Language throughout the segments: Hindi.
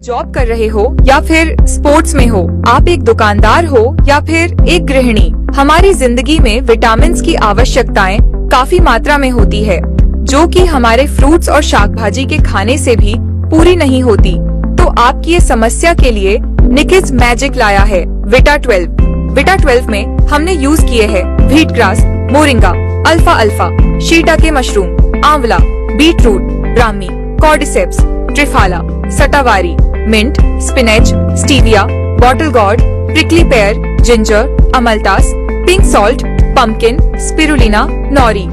जॉब कर रहे हो या फिर स्पोर्ट्स में हो, आप एक दुकानदार हो या फिर एक गृहिणी, हमारी जिंदगी में विटामिन्स की आवश्यकताएं काफी मात्रा में होती है, जो कि हमारे फ्रूट्स और शाकभाजी के खाने से भी पूरी नहीं होती। तो आपकी ये समस्या के लिए निकिस मैजिक लाया है विटा 12। विटा 12 में हमने यूज किए हैं व्हीट ग्रास, मोरिंगा, अल्फा अल्फा, shiitake mushroom, amla, beetroot, brahmi, cordyceps, triphala, shatavari, mint, spinach, stevia, bottle gourd, prickly pear, ginger, amaltas, pink salt, pumpkin, spirulina, nori.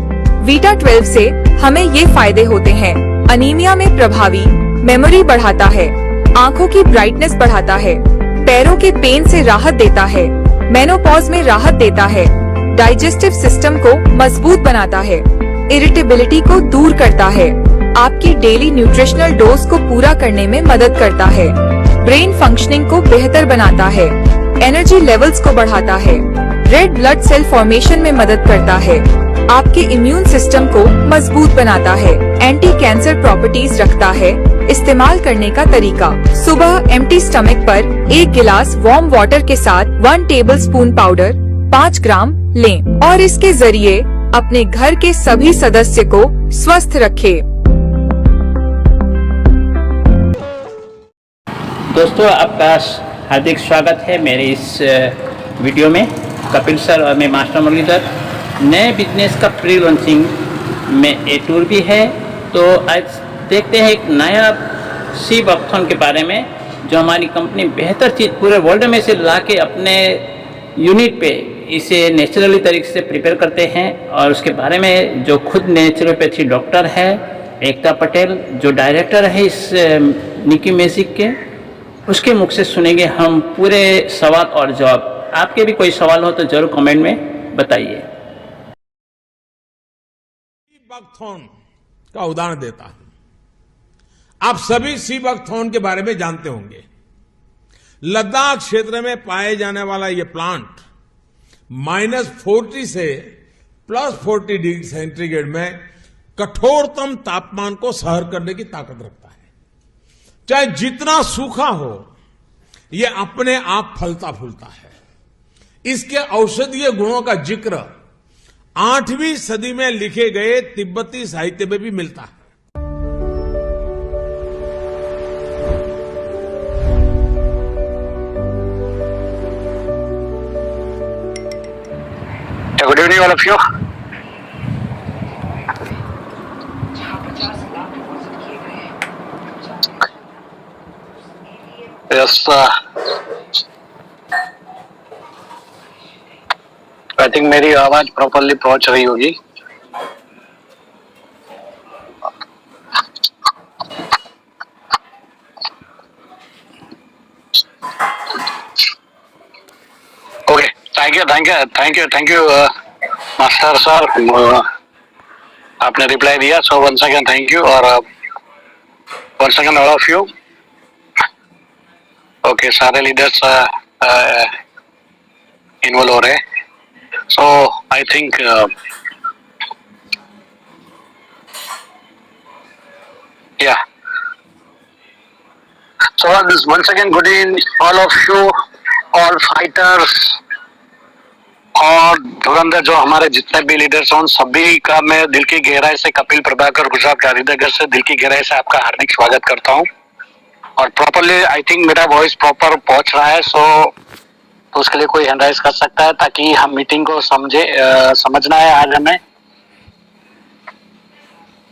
Vita 12 से हमें ये फायदे होते हैं: अनीमिया में प्रभावी, मेमोरी बढ़ाता है, आँखों की ब्राइटनेस बढ़ाता है, पैरों के पेन से राहत देता है, मेनोपॉज में राहत देता है, डाइजेस्टिव सिस्टम को मजबूत बनाता है, इरिटेबिलिटी को दूर करता है, आपकी डेली न्यूट्रिशनल डोज को पूरा करने में मदद करता है, ब्रेन फंक्शनिंग को बेहतर बनाता है, एनर्जी लेवल्स को बढ़ाता है, रेड ब्लड सेल फॉर्मेशन में मदद करता है, आपके इम्यून सिस्टम को मजबूत बनाता है, एंटी कैंसर प्रॉपर्टीज रखता है। इस्तेमाल करने का तरीका: सुबह एम्प्टी स्टमक पर 1 गिलास वार्म वाटर के साथ 1 टेबलस्पून पाउडर 5 ग्राम लें और इसके जरिए अपने घर के सभी सदस्य को स्वस्थ रखें। दोस्तों, आपका हार्दिक स्वागत है मेरे इस वीडियो में। कपिल सर और मैं मास्टर मुरलीधर। नए बिजनेस का प्री लॉन्चिंग में ए टूर भी है। तो आज देखते हैं एक नया सी बकथॉन के बारे में, जो हमारी कंपनी बेहतर चीज़ पूरे वर्ल्ड में से ला के अपने यूनिट पे इसे नेचुरली तरीके से प्रिपेयर करते हैं। और उसके बारे में जो खुद नेचुरोपैथी डॉक्टर है एकता पटेल, जो डायरेक्टर है इस निकी मैजिक के, उसके मुख से सुनेंगे हम पूरे सवाल और जवाब। आपके भी कोई सवाल हो तो जरूर कमेंट में बताइए। बकथॉर्न का उदाहरण देता हूं। आप सभी सी बकथॉर्न के बारे में जानते होंगे। लद्दाख क्षेत्र में पाए जाने वाला यह प्लांट -40 से +40 डिग्री सेंटीग्रेड में कठोरतम तापमान को सहन करने की ताकत रखता है। चाहे जितना सूखा हो, यह अपने आप फलता फूलता है। इसके औषधीय गुणों का जिक्र 8वीं सदी में लिखे गए तिब्बती साहित्य में भी मिलता है। Good evening all of you. Yes, I think मेरी आवाज प्रॉपरली पहुंच रही होगी। Okay, thank you master sir, आपने रिप्लाई दिया। So once again thank you. और once again all of you. Okay, सारे लीडर्स इन्वॉल्व हो रहे। So I think yeah so this once again good evening all of you, all fighters और धुरंधर, जो हमारे जितने भी लीडर्स हैं उन सभी का मैं दिल की गहराई से, कपिल प्रभाकर गुजरात गांधीनगर से दिल की गहराई से आपका हार्दिक स्वागत करता हूं। और प्रॉपरली आई थिंक मेरा वॉइस प्रॉपर पहुंच रहा है। सो तो उसके लिए कोई हैंड राइज कर सकता है ताकि हम मीटिंग को समझना है आज हमें।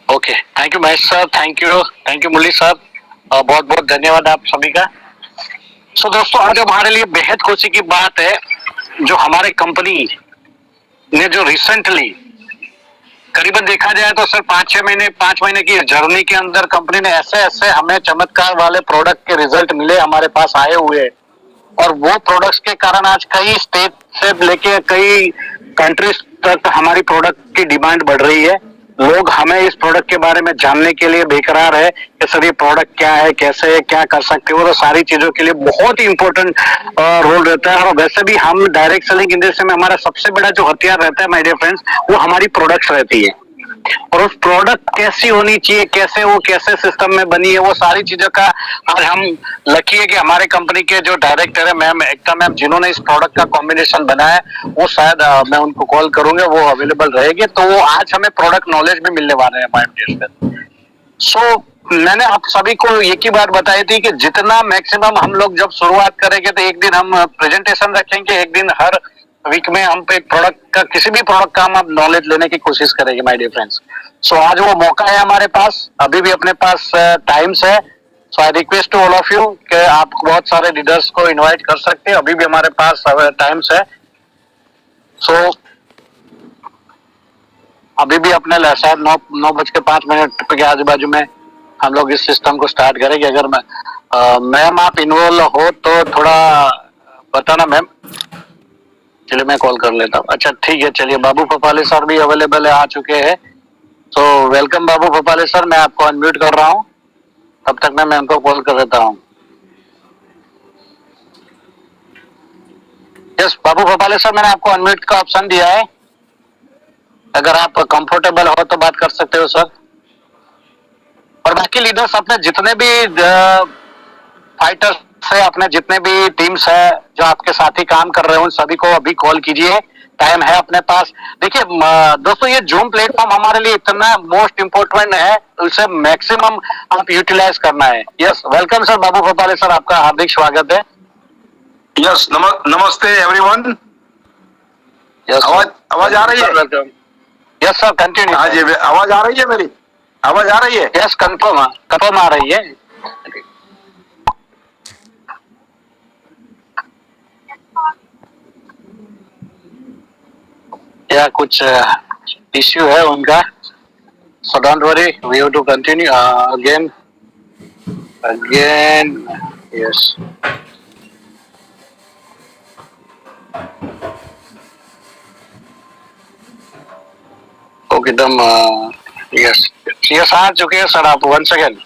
Okay, thank you Mahesh sir, thank you Murali sir, बहुत बहुत धन्यवाद आप सभी का। सो दोस्तों, आज हमारे लिए बेहद खुशी की बात है, जो हमारे कंपनी ने जो रिसेंटली करीबन देखा जाए तो सर 5 महीने की जर्नी के अंदर कंपनी ने ऐसे ऐसे हमें चमत्कार वाले प्रोडक्ट के रिजल्ट मिले, हमारे पास आए हुए, और वो प्रोडक्ट्स के कारण आज कई स्टेट से लेके कई कंट्रीज तक हमारी प्रोडक्ट की डिमांड बढ़ रही है। लोग हमें इस प्रोडक्ट के बारे में जानने के लिए बेकरार है कि सर ये प्रोडक्ट क्या है, कैसे है, क्या कर सकते हो, तो सारी चीजों के लिए बहुत ही इंपॉर्टेंट रोल रहता है। और वैसे भी हम डायरेक्ट सेलिंग इंडस्ट्री में हमारा सबसे बड़ा जो हथियार रहता है माय डियर फ्रेंड्स, वो हमारी प्रोडक्ट्स रहती है। और उस प्रोडक्ट कैसी होनी चाहिए, कैसे सिस्टम में बनी है, वो सारी चीजों का आज हम लकी है कि हमारे कंपनी के जो डायरेक्टर है मैम एकता मैम, जिन्होंने इस प्रोडक्ट का कॉम्बिनेशन बनाया है, वो शायद मैं उनको कॉल करूंगा, वो अवेलेबल रहेंगे, तो वो आज हमें प्रोडक्ट नॉलेज भी मिलने वाले हैं माइंड। सो मैंने आप सभी को एक ही बात बताई थी कि जितना मैक्सिमम हम लोग जब शुरुआत करेंगे तो एक दिन हम प्रेजेंटेशन रखेंगे, एक दिन हर वीक में हम एक प्रोडक्ट का, किसी भी प्रोडक्ट का हम नॉलेज लेने की कोशिश करेंगे माय डियर फ्रेंड्स। सो आज वो मौका है हमारे पास, अभी भी अपने पास टाइम्स है। So I request to all of you कि आप बहुत सारे लीडर्स को इनवाइट कर सकते हैं, अभी भी हमारे पास टाइम्स है। सो अभी भी अपने शायद 9:05 के आजू बाजू में हम लोग इस सिस्टम को स्टार्ट करेंगे। अगर मैम आप इन्वॉल्व हो तो थोड़ा बताना मैम, चलिए मैं कॉल कर लेता हूँ। अच्छा ठीक है, चलिए बाबू फपाले सर भी अवेलेबल है, आ चुके हैं। तो वेलकम बाबू फपाले सर, मैं आपको अनम्यूट कर रहा हूँ, तब तक मैं उनको कॉल कर देता हूँ। यस बाबू फपाले सर, मैंने आपको अनम्यूट का ऑप्शन दिया है, अगर आप कंफर्टेबल हो तो बात कर सकते हो सर। और बाकी लीडर्स अपने जितने भी फाइटर्स है, अपने जितने भी टीम्स है जो आपके साथ ही काम कर रहे हो, उन सभी को अभी कॉल कीजिए, टाइम है अपने पास। देखिए दोस्तों, ये जूम प्लेटफॉर्म हमारे लिए इतना मोस्ट इम्पोर्टेंट है, उसे मैक्सिमम आप यूटिलाइज करना है। यस वेलकम सर बाबू गोपाले सर, आपका हार्दिक स्वागत है। यस नमस्ते एवरीवन। यस आवाज आ रही है? Yes sir continue. हाँ जी, आवाज आ रही है, मेरी आवाज आ रही है? यस कंफर्म आ रही है। या कुछ इश्यू है उनका, so don't worry, we have to continue again yes. Okay दम यस आ चुके हैं सर आप। 1 सेकेंड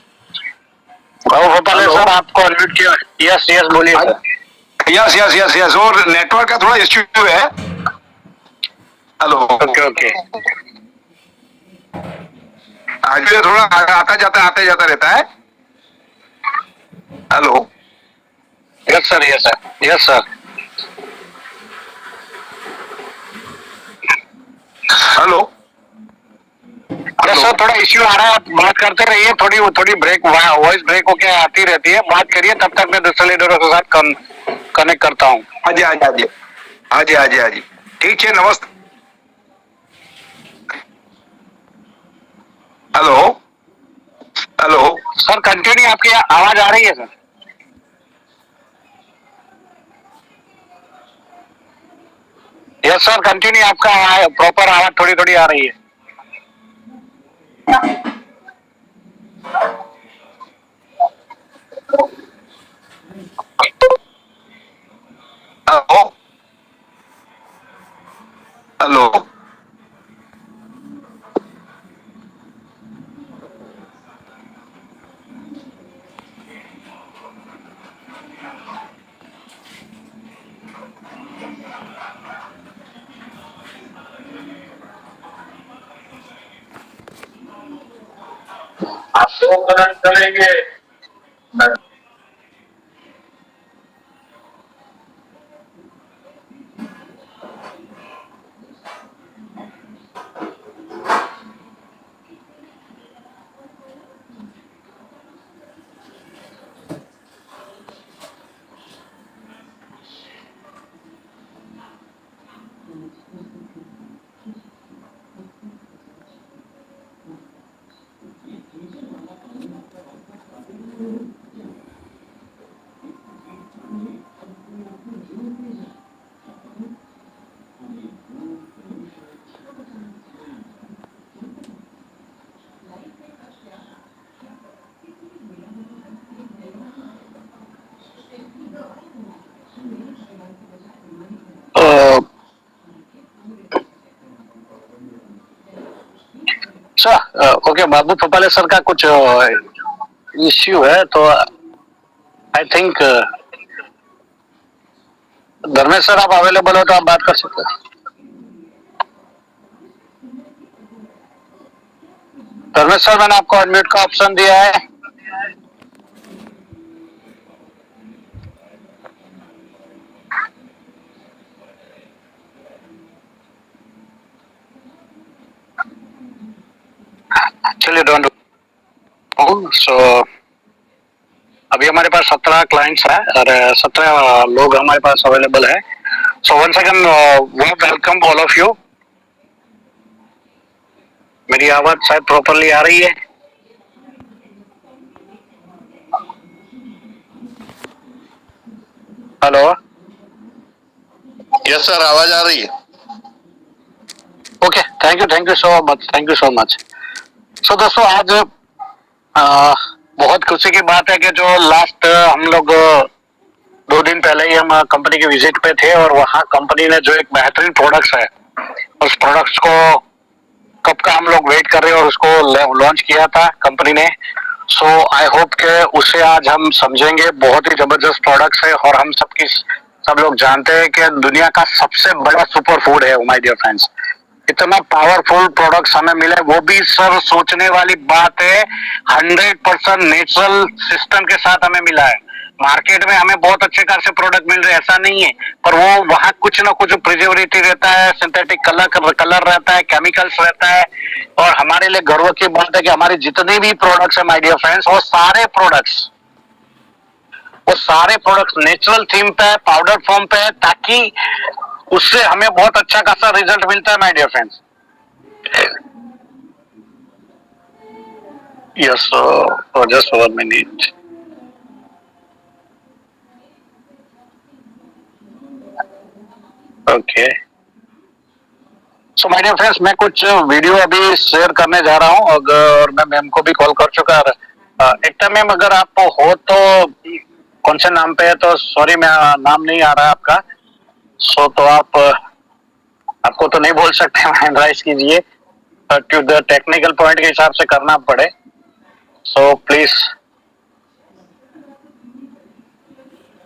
बाबू गोपाले सर, आपको अनम्यूट किया। यस यस बोलिए sir. Yes yes yes yes, और नेटवर्क का थोड़ा इश्यू है। हेलो ओके ओके, आज भी थोड़ा आते जाता रहता है। Hello yes sir yes sir yes sir. Hello yes sir, थोड़ा इश्यू आ रहा है, आप बात करते रहिए, थोड़ी ब्रेक, वॉइस ब्रेक होके आती रहती है, बात करिए, तब तक मैं दूसरे लीडरों के साथ कनेक्ट करता हूँ। हाजी ठीक है, नमस्ते। हेलो हेलो सर कंटिन्यू, आपकी आवाज आ रही है सर। यस सर कंटिन्यू, आपका प्रॉपर आवाज थोड़ी आ रही है। हेलो हेलो आपको कनेक्ट करेंगे। अच्छा, ओके, बाबू पपाले सर का कुछ इश्यू है, तो आई थिंक धर्मेश सर आप अवेलेबल हो तो आप बात कर सकते हैं। धर्मेश सर, मैंने आपको अनम्यूट का ऑप्शन दिया है। चलिए, डोंट सो अभी हमारे पास 17 क्लाइंट्स है और 17 लोग हमारे पास अवेलेबल है। So one second, welcome all of you. मेरी आवाज शायद प्रॉपरली आ रही है? हेलो, यस सर, आवाज आ रही है। Okay, thank you so much. So दोस्तों, आज बहुत खुशी की बात है कि जो लास्ट हम लोग 2 दिन पहले ही हम कंपनी के विजिट पे थे और वहाँ कंपनी ने जो एक बेहतरीन प्रोडक्ट्स है, उस प्रोडक्ट्स को कब का हम लोग वेट कर रहे हैं और उसको लॉन्च किया था कंपनी ने। सो आई होप के उसे आज हम समझेंगे। बहुत ही जबरदस्त प्रोडक्ट्स है और हम सब लोग जानते हैं कि दुनिया का सबसे बड़ा सुपर फूड है माय डियर फ्रेंड्स। इतना पावरफुल प्रोडक्ट्स हमें मिले, वो भी सर सोचने वाली बात है, 100% नेचुरल सिस्टम के साथ हमें मिला है। मार्केट में हमें बहुत अच्छे खासे प्रोडक्ट मिल रहे हैं, ऐसा नहीं है, पर वो वहाँ कुछ ना कुछ प्रिजर्वेटिव रहता है, सिंथेटिक कलर रहता है, केमिकल्स रहता है। और हमारे लिए गर्व की बात है कि हमारी जितनी भी प्रोडक्ट्स है माय डियर फ्रेंड्स, वो सारे प्रोडक्ट्स नेचुरल थीम पे है, पाउडर फॉर्म पे है, ताकि उससे हमें बहुत अच्छा खासा रिजल्ट मिलता है my dear friends. Yes, just 1 minute. Okay, so my dear friends, मैं कुछ वीडियो अभी शेयर करने जा रहा हूँ और मैं मैम को भी कॉल कर चुका है। एकता मैम, अगर आप हो तो कौन से नाम पे है, तो सॉरी मैं नाम नहीं आ रहा आपका। सो तो आपको तो नहीं बोल सकते, हैंड राइज कीजिए, टू द टेक्निकल पॉइंट के हिसाब से करना पड़े। सो प्लीज,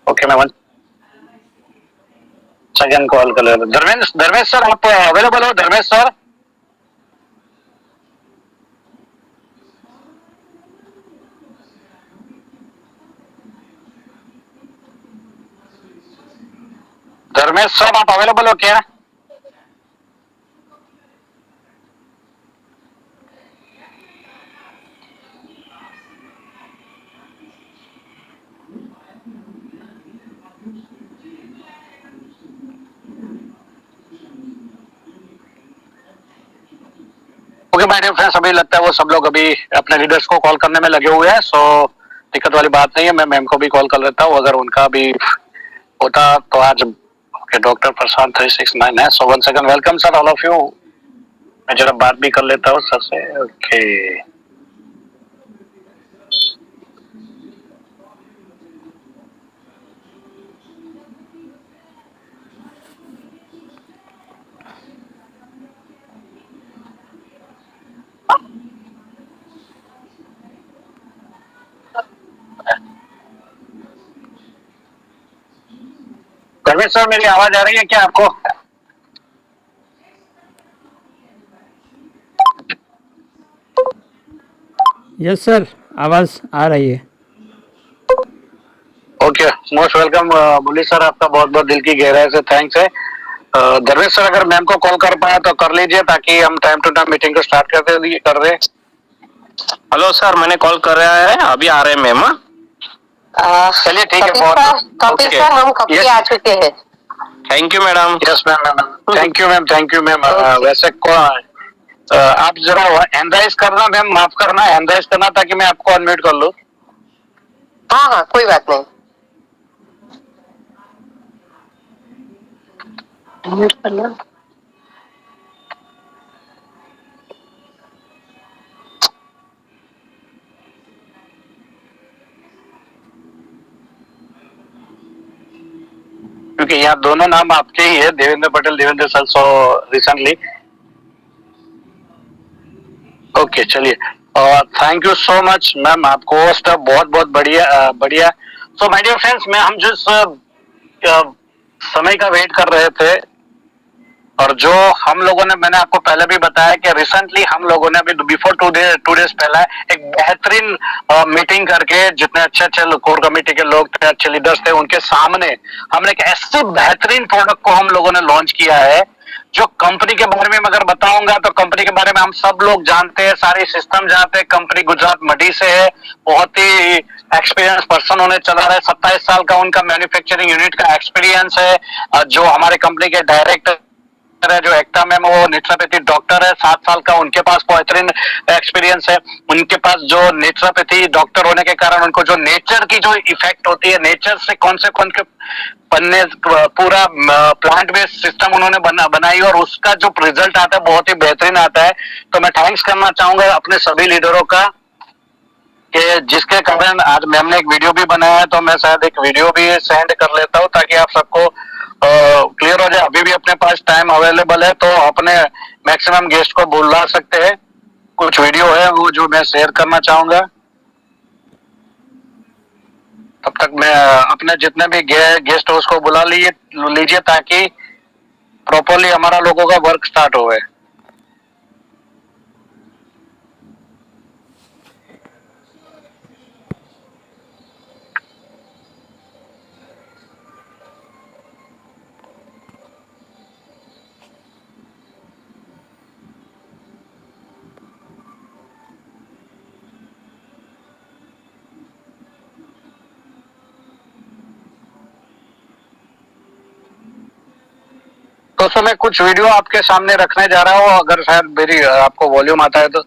ओके, मैं 1 सेकंड कॉल कर लेता हूं। धर्मेश सर, आप अवेलेबल हो? धर्मेश सर, आप अवेलेबल हो क्या? ओके माय डियर फ्रेंड्स, अभी लगता है वो सब लोग अभी अपने लीडर्स को कॉल करने में लगे हुए हैं। सो दिक्कत वाली बात नहीं है, मैं मैम को भी कॉल कर लेता हूँ, अगर उनका भी होता तो आज। ओके, डॉक्टर प्रशांत 369 है। सो 1 second, welcome sir all of you. मैं जरा बात भी कर लेता हूँ सर से। ओके, धर्मेश सर, मेरी आवाज आ रही है क्या आपको? यस सर, आवाज़ आ रही है। ओके, मोस्ट वेलकम मुरली सर, आपका बहुत बहुत दिल की गहराई से थैंक्स है। धर्मेश सर, अगर मैम को कॉल कर पाया तो कर लीजिए, ताकि हम टाइम टू टाइम मीटिंग को स्टार्ट कर रहे। हेलो सर, मैंने कॉल कर रहा है, अभी आ रहे हैं मैम। चलिए ठीक है, कपिल सर, हम कब के आ चुके हैं। Thank you madam. Yes ma'am, thank you ma'am. वैसे आप जरा हैंड राइज करना मैम, माफ करना, हैंड राइज करना ताकि मैं आपको अनम्यूट कर लूं। हाँ, कोई बात नहीं। अनम्यूट करना। क्योंकि यहाँ दोनों नाम आपके ही है, Devendra Patel, Devendra sir, so recently. Okay चलिए, thank you so much ma'am, आपको होस्ट बहुत बहुत बढ़िया बढ़िया। सो माय डियर फ्रेंड्स, हम जिस समय का वेट कर रहे थे और जो हम लोगों ने, मैंने आपको पहले भी बताया कि रिसेंटली हम लोगों ने अभी बिफोर 2 डेज पहले एक बेहतरीन मीटिंग करके जितने अच्छे अच्छे कोर कमेटी के लोग थे, अच्छे लीडर्स थे, उनके सामने हमने एक ऐसे बेहतरीन प्रोडक्ट को हम लोगों ने लॉन्च किया है जो कंपनी के बारे में अगर बताऊंगा तो कंपनी के बारे में हम सब लोग जानते हैं, सारे सिस्टम जानते हैं। कंपनी गुजरात मडी से है, बहुत ही एक्सपीरियंस पर्सन होने चला रहा है, 27 साल का उनका मैन्युफैक्चरिंग यूनिट का एक्सपीरियंस है। जो हमारे कंपनी के डायरेक्टर है, जो एक्टा मैम, वो नेचुरोपैथी डॉक्टर है, 7 साल का उनके पास बेहतरीन एक्सपीरियंस है। उनके पास जो नेचुरोपैथी डॉक्टर होने के कारण उनको जो नेचर की जो इफेक्ट होती है, नेचर से कौन से बनने पूरा प्लांट बेस्ड सिस्टम उन्होंने बनाई और उसका जो रिजल्ट आता है बहुत ही बेहतरीन आता है। तो मैं थैंक्स करना चाहूंगा अपने सभी लीडरों का कि जिसके कारण आज मैम ने एक वीडियो भी बनाया है, तो मैं शायद एक वीडियो भी सेंड कर लेता हूँ ताकि आप सबको क्लियर हो जाए। अभी भी अपने पास टाइम अवेलेबल है तो अपने मैक्सिमम गेस्ट को बुला सकते हैं। कुछ वीडियो है वो जो मैं शेयर करना चाहूंगा। तब तक मैं अपने जितने भी गेस्ट हो उसको बुला लीजिए ताकि प्रॉपरली हमारा लोगों का वर्क स्टार्ट हो। तो मैं कुछ वीडियो आपके सामने रखने जा रहा हूँ, अगर शायद मेरी आपको वॉल्यूम आता है तो।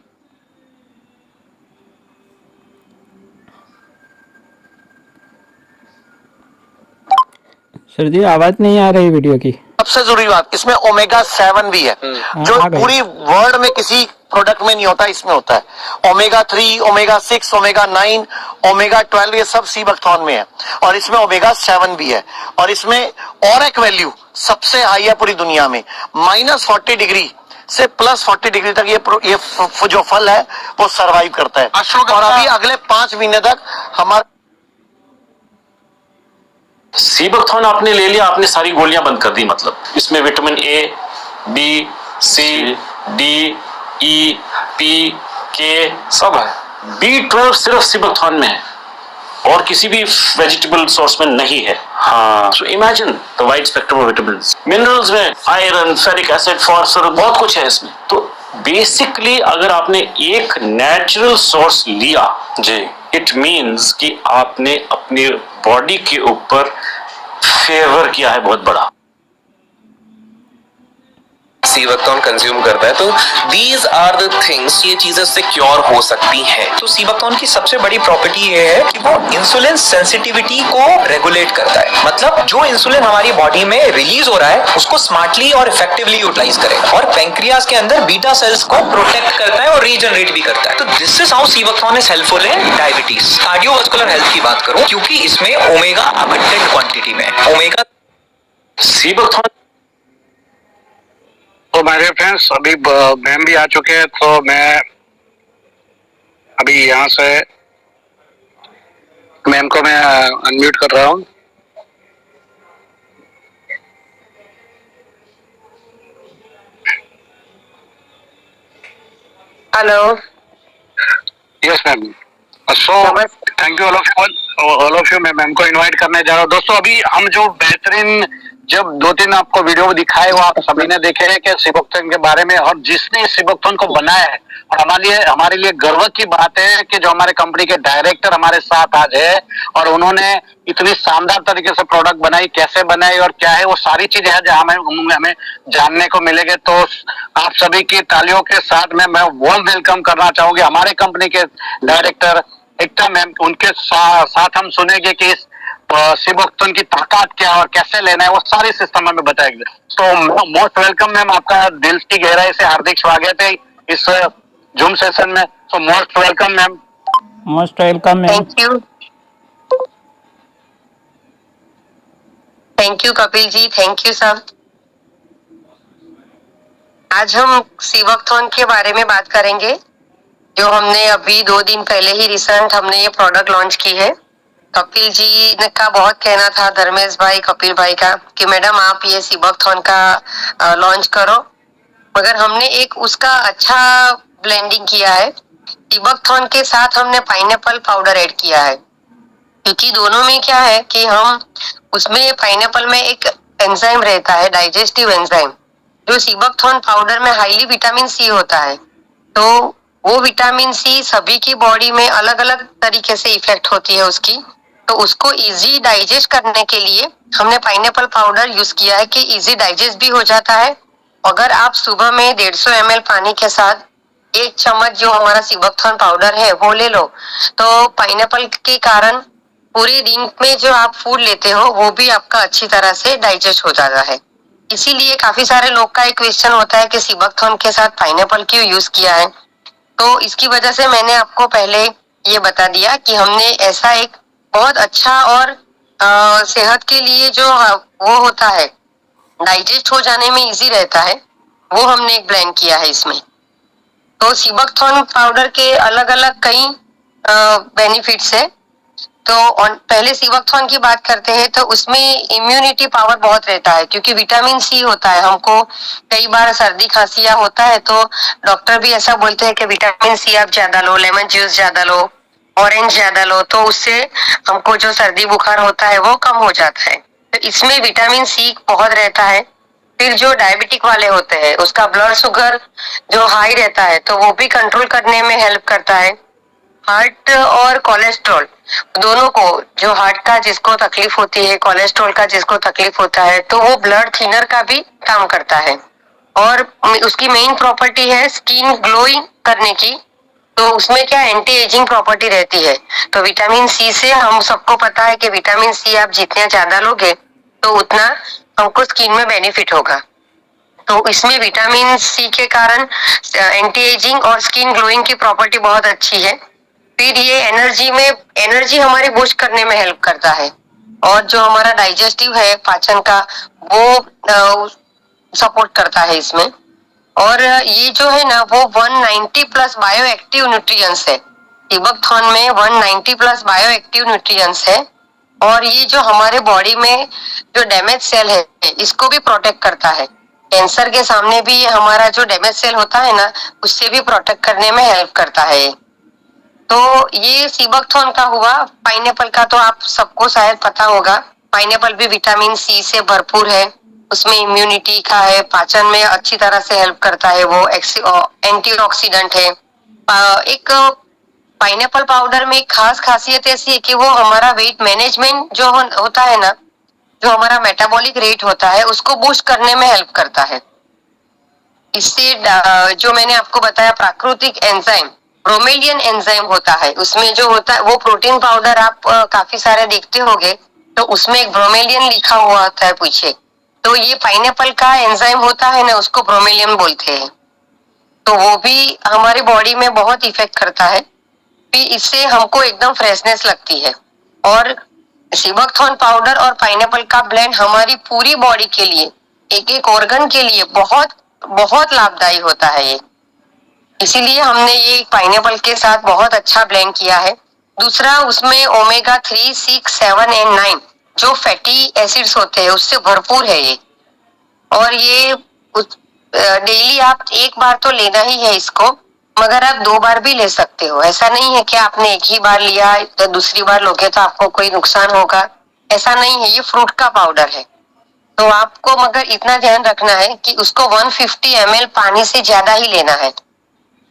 सर जी आवाज नहीं आ रही वीडियो की। सबसे जरूरी बात, इसमें ओमेगा 7 भी है जो पूरी वर्ल्ड में किसी प्रोडक्ट में नहीं होता, इसमें होता है। ओमेगा 3, ओमेगा 6, ओमेगा 9, ओमेगा 12, ये सब सीबकथॉर्न में है और इसमें ओमेगा 7 भी है। और इसमें और एक वैल्यू सबसे हाई है पूरी दुनिया में, -40 डिग्री से +40 डिग्री तक ये जो फल है वो सरवाइव करता है। और अभी अगले 5 महीने तक हमारा सीबकथॉर्न आपने ले लिया, आपने सारी गोलियां बंद कर दी। मतलब इसमें vitamin A, B, C, D, E, P, K सब है। B12 सिर्फ सीबकथॉर्न में है और किसी भी वेजिटेबल सोर्स में नहीं है। हाँ, so imagine the wide spectrum of vitamins. Minerals में आयरन, फेरिक एसिड, फास्फोरस, बहुत कुछ है इसमें। तो बेसिकली अगर आपने एक नेचुरल सोर्स लिया जी, इट मीन्स कि आपने अपनी बॉडी के ऊपर फेवर किया है बहुत बड़ा। सीबकथॉर्न कंज्यूम करता है तो दीज आर द थिंग्स, ये चीजें सिक्योर हो सकती हैं। तो सीबकथॉर्न की सबसे बड़ी प्रॉपर्टी ये है कि वो इंसुलिन सेंसिटिविटी को रेगुलेट करता है। मतलब जो इंसुलिन हमारी बॉडी में रिलीज हो रहा है उसको स्मार्टली और इफेक्टिवली यूटिलाइज करेगा और पैंक्रियाज के अंदर बीटा सेल्स को प्रोटेक्ट करता है और रीजनरेट भी करता है। तो this is how sea buckthorn is helpful in diabetes. Cardiovascular health की बात करूं, क्योंकि इसमें ओमेगा अबंडेंट क्वांटिटी में ओमेगा। सीबकथॉर्न तो मेरे फ्रेंड्स अभी मैम भी आ चुके हैं, तो मैं अभी यहाँ से मैम को मैं अनम्यूट कर रहा हूँ। Hello. Yes ma'am, so thank you all of you. मैं मैम को इनवाइट करने जा रहा हूँ। दोस्तों अभी हम जो बेहतरीन जब 2-3 आपको वीडियो दिखाए वो आप सभी ने देखे हैं कि सीबकथॉर्न के बारे में, और जिसने सीबकथॉर्न को बनाया है, और हमारे लिए गर्व की बात है कि जो हमारे कंपनी के डायरेक्टर हमारे साथ आज है और उन्होंने इतनी शानदार तरीके से प्रोडक्ट बनाई, कैसे बनाई और क्या है वो सारी चीजें है जो हमें जानने को मिलेंगे। तो आप सभी की तालियों के साथ में मैं वार्म वेलकम करना चाहूंगी हमारे कंपनी के डायरेक्टर एकता मैम। उनके साथ हम सुनेंगे कि इस सीबकथॉर्न की ताकत क्या और कैसे लेना है, वो सारी सिस्टम हमें बताएंगे। तो मोस्ट वेलकम मैम, आपका दिल की गहराई से हार्दिक स्वागत है इस जूम सेशन में। So most welcome ma'am. Most welcome ma'am. Thank you, thank you Kapil ji, thank you सब। आज हम सीबकथॉर्न के बारे में बात करेंगे। जो हमने अभी 2 दिन पहले ही रिसेंट हमने ये प्रोडक्ट लॉन्च की है। कपिल जी ने का बहुत कहना था, धर्मेश भाई, कपिल भाई का, कि मैडम आप ये सीबकथॉर्न का लॉन्च करो, मगर हमने एक उसका अच्छा ब्लेंडिंग किया है। सीबकथॉर्न के साथ हमने पाइनएप्पल पाउडर ऐड किया है, क्योंकि दोनों में क्या है कि हम उसमें पाइनएप्पल में एक एंजाइम रहता है, डाइजेस्टिव एंजाइम, जो सीबकथॉर्न पाउडर में हाईली विटामिन सी होता है। तो वो विटामिन सी सभी की बॉडी में अलग अलग तरीके से इफेक्ट होती है उसकी, तो उसको इजी डाइजेस्ट करने के लिए हमने पाइनएप्पल पाउडर यूज किया है कि इजी डाइजेस्ट भी हो जाता है। अगर आप सुबह में 150 ml पानी के साथ 1 चम्मच जो हमारा सीबकथॉर्न पाउडर है वो ले लो, तो पाइनएप्पल के कारण पूरे दिन में जो आप फूड लेते हो वो भी आपका अच्छी तरह से डाइजेस्ट हो जाता है। इसीलिए काफी सारे लोग का एक क्वेश्चन होता है कि सीबकथॉर्न के साथ पाइनएप्पल क्यों यूज किया है, तो इसकी वजह से मैंने आपको पहले ये बता दिया कि हमने ऐसा एक बहुत अच्छा और सेहत के लिए जो वो होता है, डाइजेस्ट हो जाने में इजी रहता है, वो हमने एक ब्लेंड किया है इसमें। तो सीबकथॉर्न पाउडर के अलग अलग कई बेनिफिट्स है। तो पहले सीबकथॉर्न की बात करते हैं, तो उसमें इम्यूनिटी पावर बहुत रहता है, क्योंकि विटामिन सी होता है। हमको कई बार सर्दी खांसी होता है तो डॉक्टर भी ऐसा बोलते हैं कि विटामिन सी आप ज्यादा लो, लेमन जूस ज्यादा लो, ऑरेंज ज्यादा लो, तो उससे हमको जो सर्दी बुखार होता है वो कम हो जाता है। तो इसमें विटामिन सी बहुत रहता है। फिर जो डायबिटिक वाले होते हैं उसका ब्लड शुगर जो हाई रहता है तो वो भी कंट्रोल करने में हेल्प करता है। हार्ट और कोलेस्ट्रॉल दोनों को, जो हार्ट का जिसको तकलीफ होती है, कोलेस्ट्रॉल का जिसको तकलीफ होता है, तो वो ब्लड थिनर का भी काम करता है। और उसकी मेन प्रॉपर्टी है स्किन ग्लोइंग करने की, तो उसमें क्या एंटी एजिंग प्रॉपर्टी रहती है। तो विटामिन सी से हम सबको पता है कि विटामिन सी आप जितने ज्यादा लोगे तो उतना हमको स्किन में बेनिफिट होगा। तो इसमें विटामिन सी के कारण एंटी एजिंग और स्किन ग्लोइंग की प्रॉपर्टी बहुत अच्छी है। फिर ये एनर्जी हमारी बूस्ट करने में हेल्प करता है, और जो हमारा डाइजेस्टिव है, पाचन का, वो सपोर्ट करता है इसमें। और ये जो है ना वो 190 प्लस बायो एक्टिव न्यूट्रिएंट्स है। सीबकथॉर्न में 190 प्लस बायो एक्टिव न्यूट्रिएंट्स है, और ये जो हमारे बॉडी में जो डैमेज सेल है इसको भी प्रोटेक्ट करता है। कैंसर के सामने भी ये हमारा जो डैमेज सेल होता है ना, उससे भी प्रोटेक्ट करने में हेल्प करता है। तो ये सीबकथॉर्न का हुआ। पाइनएप्पल का तो आप सबको शायद पता होगा, पाइनएप्पल भी विटामिन सी से भरपूर है, उसमें इम्यूनिटी का है, पाचन में अच्छी तरह से हेल्प करता है, वो एंटीऑक्सीडेंट है। एक पाइनएप्पल पाउडर में एक खास खासियत ऐसी है कि वो हमारा वेट मैनेजमेंट जो होता है ना, जो हमारा मेटाबॉलिक रेट होता है, उसको बूस्ट करने में हेल्प करता है। इससे जो मैंने आपको बताया प्राकृतिक एंजाइम, ब्रोमेलियन एंजाइम होता है, उसमें जो होता है वो प्रोटीन पाउडर आप काफी सारे देखते होंगे, तो उसमें एक ब्रोमेलियन लिखा हुआ होता है पीछे, तो ये पाइनएप्पल का एंजाइम होता है ना, उसको ब्रोमेलियन बोलते हैं। तो वो भी हमारी बॉडी में बहुत इफेक्ट करता है, फिर इससे हमको एकदम फ्रेशनेस लगती है। और सीबकथॉर्न पाउडर और पाइनएप्पल का ब्लेंड हमारी पूरी बॉडी के लिए, एक एक ऑर्गन के लिए बहुत बहुत लाभदायी होता है ये। इसीलिए हमने ये पाइनएप्पल के साथ बहुत अच्छा ब्लेंड किया है। दूसरा, उसमें ओमेगा 3, 6, 7 एंड 9 जो फैटी एसिड्स होते हैं उससे भरपूर है ये। और ये डेली आप एक बार तो लेना ही है इसको, मगर आप 2 बार भी ले सकते हो। ऐसा नहीं है कि आपने एक ही बार लिया तो दूसरी बार लोगे तो आपको कोई नुकसान होगा, ऐसा नहीं है। ये फ्रूट का पाउडर है, तो आपको मगर इतना ध्यान रखना है कि उसको 150 ml पानी से ज्यादा ही लेना है,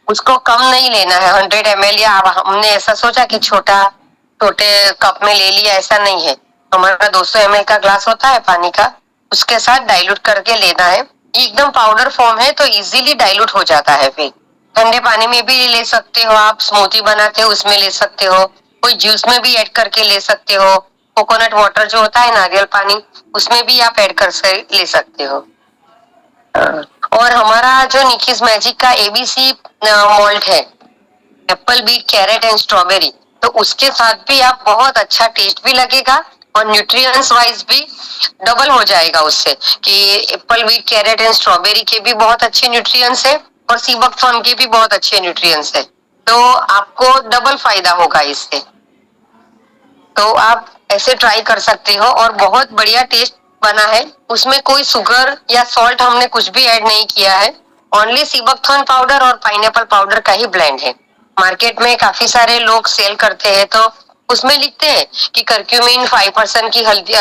उसको कम नहीं लेना है। 100 ml या हमने ऐसा सोचा कि छोटे कप में ले लिया, ऐसा नहीं है। हमारा 200 ml का ग्लास होता है पानी का, उसके साथ डाइल्यूट करके लेना है। ये एकदम पाउडर फॉर्म है तो इजीली डाइल्यूट हो जाता है। फिर ठंडे पानी में भी ले सकते हो, आप स्मूथी बनाते हो उसमें ले सकते हो, कोई जूस में भी ऐड करके ले सकते हो, कोकोनट वाटर जो होता है नारियल पानी, उसमें भी आप ऐड कर ले सकते हो। और हमारा जो निकीज मैजिक का ABC मॉल्ट है, apple, beet, carrot and strawberry, तो उसके साथ भी आप बहुत अच्छा टेस्ट भी लगेगा और न्यूट्रिएंट्स वाइज भी डबल हो जाएगा उससे, कि apple, beet, carrot and strawberry के भी बहुत अच्छे न्यूट्रिएंट्स है और सीबकथॉर्न के भी बहुत अच्छे न्यूट्रिएंट्स है। तो आपको डबल फायदा होगा इससे। तो आप ऐसे ट्राई कर सकते हो और बहुत बढ़िया टेस्ट बना है। उसमें कोई शुगर या सॉल्ट हमने कुछ भी ऐड नहीं किया है, ओनली सीबकथॉर्न पाउडर और पाइनएप्पल पाउडर का ही ब्लेंड है। मार्केट में काफी सारे लोग सेल करते हैं तो उसमें लिखते हैं कि करक्यूमिन 5% की हल्दी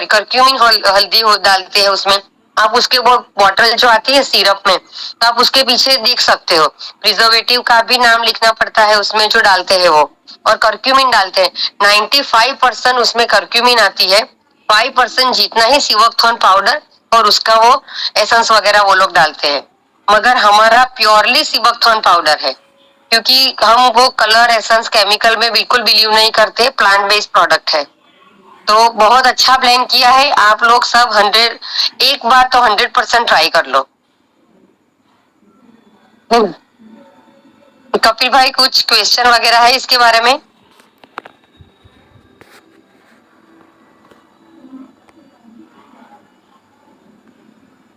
करक्यूमिन हल्दी डालते हैं उसमें। आप उसके वो बॉटल जो आती है सिरप में, तो आप उसके पीछे देख सकते हो प्रिजर्वेटिव का भी नाम लिखना पड़ता है उसमें जो डालते हैं वो, और करक्यूमिन डालते हैं। 95% उसमें करक्यूमिन आती है, 5% जितना ही सीबकथॉर्न पाउडर और उसका वो एसेंस वगैरह वो लोग डालते हैं। मगर हमारा प्योरली सीबकथॉर्न पाउडर है, क्योंकि हम वो कलर एसेंस केमिकल में बिल्कुल बिलीव नहीं करते, प्लांट बेस्ड प्रोडक्ट है। तो बहुत अच्छा ब्लेंड किया है। आप लोग सब 100 बार तो 100% ट्राई कर लो। कपिल भाई कुछ क्वेश्चन वगैरह है इसके बारे में?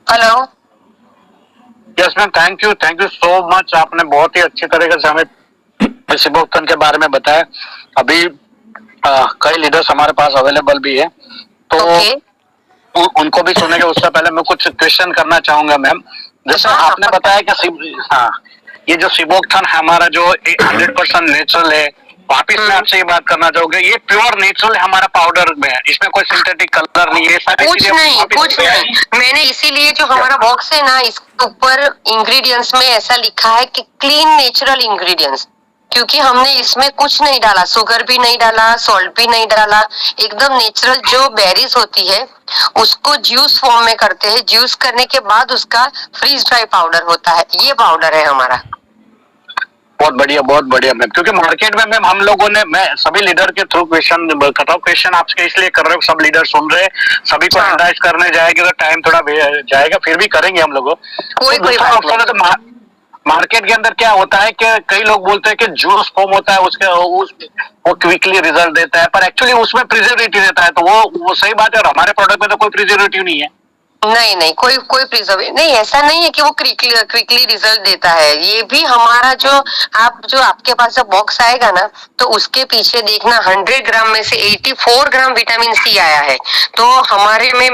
Hello. Yes ma'am, thank you so much. आपने बहुत ही अच्छी तरीके से हमें सीबकथॉर्न के बारे में बताया। अभी कई लीडर्स हमारे पास अवेलेबल भी है, तो उनको भी सुनेंगे। उससे पहले मैं कुछ क्वेश्चन करना चाहूंगा मैम। जैसे आपने बताया कि ये जो सीबकथॉर्न हमारा जो 100% नेचुरल है, वापिस मैं आपसे ये बात करना चाहूंगा, ये प्योर नेचुरल हमारा पाउडर में है, इसमें कोई सिंथेटिक कलर नहीं है, कुछ नहीं। मैंने इसीलिए जो हमारा बॉक्स है ना, इसके ऊपर इंग्रेडिएंट्स में ऐसा लिखा है कि क्लीन नेचुरल इंग्रेडिएंट्स, क्योंकि हमने इसमें कुछ नहीं डाला, शुगर भी नहीं डाला, सॉल्ट भी नहीं डाला। एकदम नेचुरल जो बेरीज होती है उसको जूस फॉर्म में करते हैं, जूस करने के बाद उसका फ्रीज ड्राई पाउडर होता है। ये पाउडर है हमारा। बहुत बढ़िया मैम। क्योंकि मार्केट में मैम हम लोगों ने, मैं सभी लीडर के थ्रू क्वेश्चन आपसे इसलिए कर रहे हो, सब लीडर सुन रहे हैं, सभी को एडवाइस करने जाएंगे तो टाइम थोड़ा जाएगा, फिर भी करेंगे हम लोग। कोई बात नहीं। मार्केट के अंदर क्या होता है कि कई लोग बोलते हैं कि जूस फॉर्म होता है वो क्विकली रिजल्ट देता है, पर एक्चुअली उसमें प्रिजर्वेटिव रहता है। तो वो सही बात है, और हमारे प्रोडक्ट में तो कोई प्रिजर्वेटिव नहीं है। नहीं, कोई प्रिजर्वेटिव नहीं। ऐसा नहीं है कि वो क्विकली रिजल्ट देता है। ये भी हमारा जो आपके पास जब बॉक्स आएगा ना, तो उसके पीछे देखना 100 ग्राम में से 84 ग्राम विटामिन सी आया है। तो हमारे में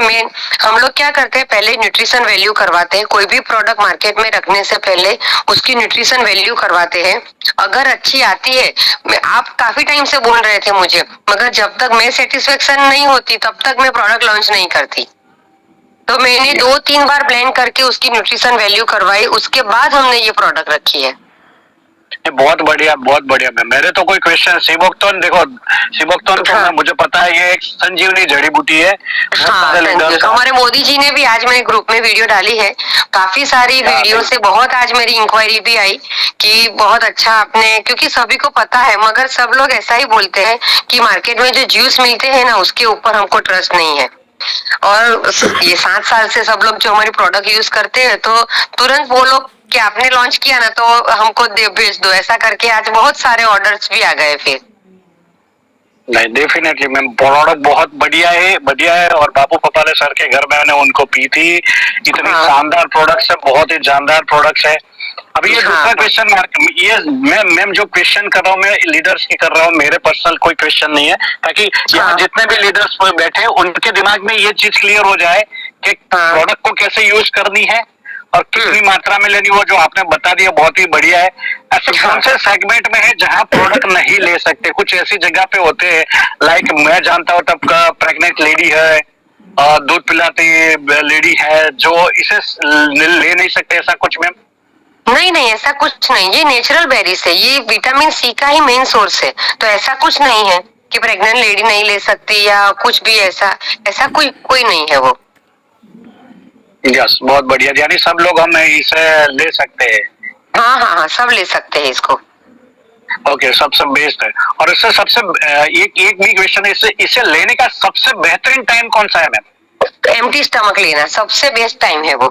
हम लोग क्या करते हैं, पहले न्यूट्रिशन वैल्यू करवाते हैं। कोई भी प्रोडक्ट मार्केट में रखने से पहले उसकी न्यूट्रिशन वैल्यू करवाते हैं। अगर अच्छी आती है, आप काफी टाइम से बोल रहे थे मुझे, मगर जब तक मैं सेटिस्फेक्शन नहीं होती तब तक मैं प्रोडक्ट लॉन्च नहीं करती। तो मैंने 2-3 बार ब्लेंड करके उसकी न्यूट्रिशन वैल्यू करवाई, उसके बाद हमने ये प्रोडक्ट रखी है। बहुत बढ़िया मैम। मेरे तो कोई क्वेश्चन, सीबकथॉर्न मुझे पता है ये एक संजीवनी जड़ी बूटी है। हमारे मोदी जी ने भी आज मेरे ग्रुप में वीडियो डाली है, काफी सारी वीडियो से बहुत आज मेरी इंक्वायरी भी आई कि बहुत अच्छा आपने, क्योंकि सभी को पता है, मगर सब लोग ऐसा ही बोलते हैं कि मार्केट में जो जूस मिलते हैं ना, उसके ऊपर हमको ट्रस्ट नहीं है। और ये 7 साल से सब लोग जो हमारी प्रोडक्ट यूज करते हैं, तो तुरंत वो लोग कि आपने लॉन्च किया ना तो हमको भेज दो, ऐसा करके आज बहुत सारे ऑर्डर्स भी आ गए। फिर नहीं, डेफिनेटली मैम, प्रोडक्ट बहुत बढ़िया है। और बाबू पपाले सर के घर मैंने उनको पी थी, इतनी शानदार प्रोडक्ट्स है, बहुत ही जानदार प्रोडक्ट्स है। अभी ये दूसरा क्वेश्चन, ये मैम जो क्वेश्चन कर रहा हूँ मैं लीडर्स की कर रहा हूँ, मेरे पर्सनल कोई क्वेश्चन नहीं है, ताकि यहाँ जितने भी लीडर्स बैठे उनके दिमाग में ये चीज क्लियर हो जाए कि प्रोडक्ट को कैसे यूज करनी है और कितनी मात्रा में लेनी, वो जो आपने बता दिया बहुत ही बढ़िया है। ऐसे कौन से सेगमेंट में है जहाँ प्रोडक्ट नहीं ले सकते? कुछ ऐसी जगह पे होते हैं, लाइक मैं जानता हूँ तब का प्रेग्नेंट लेडी है, दूध पिलाती लेडी है, जो इसे ले नहीं सकते, ऐसा कुछ मैम? नहीं, ऐसा कुछ नहीं। ये नेचुरल बेरीज है, ये विटामिन सी का ही मेन सोर्स है। तो ऐसा कुछ नहीं है कि प्रेग्नेंट लेडी नहीं ले सकती या कुछ भी, ऐसा कोई नहीं है वो। यस, बहुत बढ़िया। यानी सब लोग हम इसे ले सकते हैं? हाँ, सब ले सकते हैं इसको। ओके, सबसे बेस्ट है। और इससे सबसे एक भी क्वेश्चन है, इसे लेने का सबसे बेहतरीन टाइम कौन सा है मैम? एम्प्टी स्टमक लेना सबसे बेस्ट टाइम है वो,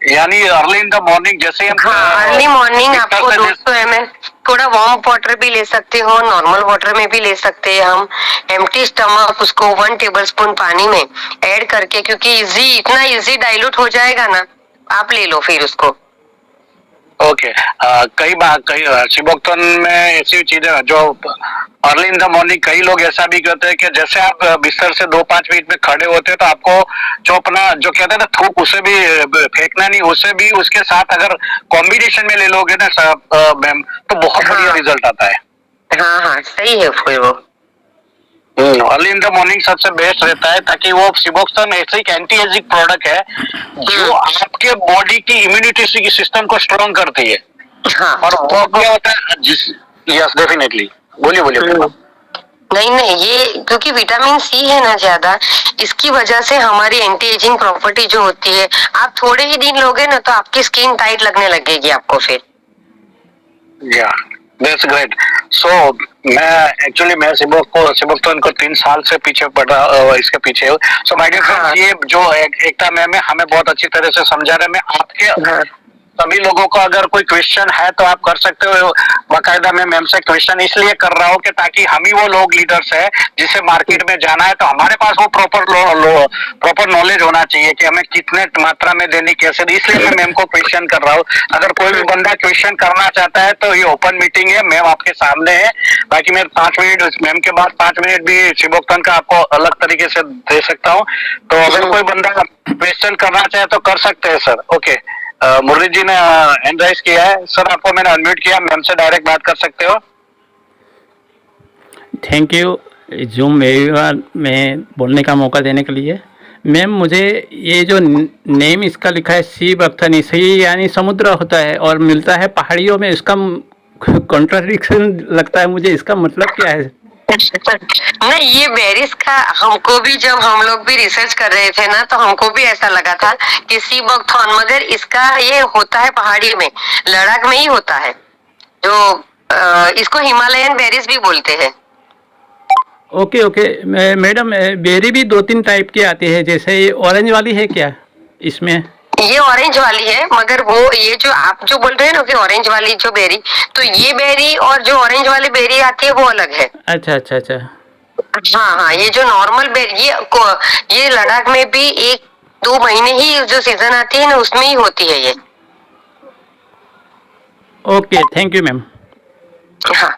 यानी अर्ली इन द मॉर्निंग। जैसे हम अर्ली मॉर्निंग आपको 200 ml थोड़ा वार्म वाटर भी ले सकते हो, नॉर्मल वाटर में भी ले सकते हैं हम। एम्प्टी स्टमक उसको 1 टेबलस्पून पानी में ऐड करके, क्योंकि इतना इजी डाइल्यूट हो जाएगा ना, आप ले लो फिर उसको। ओके कई सिबोक्टोन में ऐसी चीजें जो अर्ली इन द मॉर्निंग कई लोग ऐसा भी करते हैं कि जैसे आप बिस्तर से 2-5 मिनट में खड़े होते हैं तो आपको जो अपना जो कहते हैं ना थूक उसे भी फेंकना नहीं, उसे भी उसके साथ अगर कॉम्बिनेशन में ले लोगे ना मैम तो बहुत बढ़िया रिजल्ट आता है। हाँ सही है फिर वो। अर्ली इन द मॉर्निंग सबसे बेस्ट रहता है, ताकि वो सिबोक्टोन ऐसे एक एंटी एजिंग प्रोडक्ट है जो आपके बॉडी की इम्यूनिटी सिस्टम को स्ट्रॉन्ग करती है। हाँ। और वो क्या होता है यस डेफिनेटली बोलिए नहीं ये क्योंकि विटामिन सी है ना ज्यादा, इसकी वजह से हमारी एंटी एजिंग प्रॉपर्टी जो होती है, आप थोड़े ही दिन लोगे ना तो आपकी स्किन टाइट लगने लगेगी आपको फिर। या दैट्स ग्रेट। सो मैं सिबोक्टोन को 3 साल से पीछे पड़ रहा इसके पीछे हूँ। सो माय डियर फ्रेंड्स, ये जो एकता मैम है हमें बहुत अच्छी तरह से समझा रहे हैं। मैं आपके सभी लोगों को अगर कोई क्वेश्चन है तो आप कर सकते हो। बाकायदा मैं मैम से क्वेश्चन इसलिए कर रहा हूँ कि ताकि हम ही वो लोग लीडर्स है जिसे मार्केट में जाना है तो हमारे पास वो प्रॉपर नॉलेज होना चाहिए कि हमें कितने मात्रा में देनी कैसे, इसलिए मैं मैम को क्वेश्चन कर रहा हूँ। अगर कोई भी बंदा क्वेश्चन करना चाहता है तो ये ओपन मीटिंग है, मैम आपके सामने है। बाकी मैं 5 मिनट मैम के बाद 5 मिनट भी सिबोक्टोन का आपको अलग तरीके से दे सकता हूँ। तो अगर कोई बंदा क्वेश्चन करना चाहे तो कर सकते हैं सर। ओके मुरली जी ने हैंड राइज किया है सर, आपको मैंने अनम्यूट किया, मैम से डायरेक्ट बात कर सकते हो। थैंक यू जूम एवरीवन में बोलने का मौका देने के लिए। मैम मुझे ये जो नेम इसका लिखा है सिबोक्टोन, इसी यानी समुद्र होता है और मिलता है पहाड़ियों में, इसका कॉन्ट्राडिक्शन लगता है मुझे, इसका मतलब क्या है? नहीं ये बेरीज का हमको भी जब हम लोग भी रिसर्च कर रहे थे ना तो हमको भी ऐसा लगा था कि सिबोक्टोन, मगर इसका ये होता है पहाड़ी में, लद्दाख में ही होता है, जो इसको हिमालयन बेरीज भी बोलते हैं। ओके मैडम बेरी भी 2-3 टाइप की आती है, जैसे ये ऑरेंज वाली है क्या इसमें? ये ऑरेंज वाली है, मगर वो ये जो आप जो बोल रहे हैं ना कि ऑरेंज वाली जो बेरी, तो ये बेरी और जो ऑरेंज वाली बेरी आती है वो अलग है। अच्छा। हाँ ये जो नॉर्मल बेरी ये लद्दाख में भी 1-2 महीने ही जो सीजन आती है ना उसमें ही होती है ये। Okay thank you ma'am. हाँ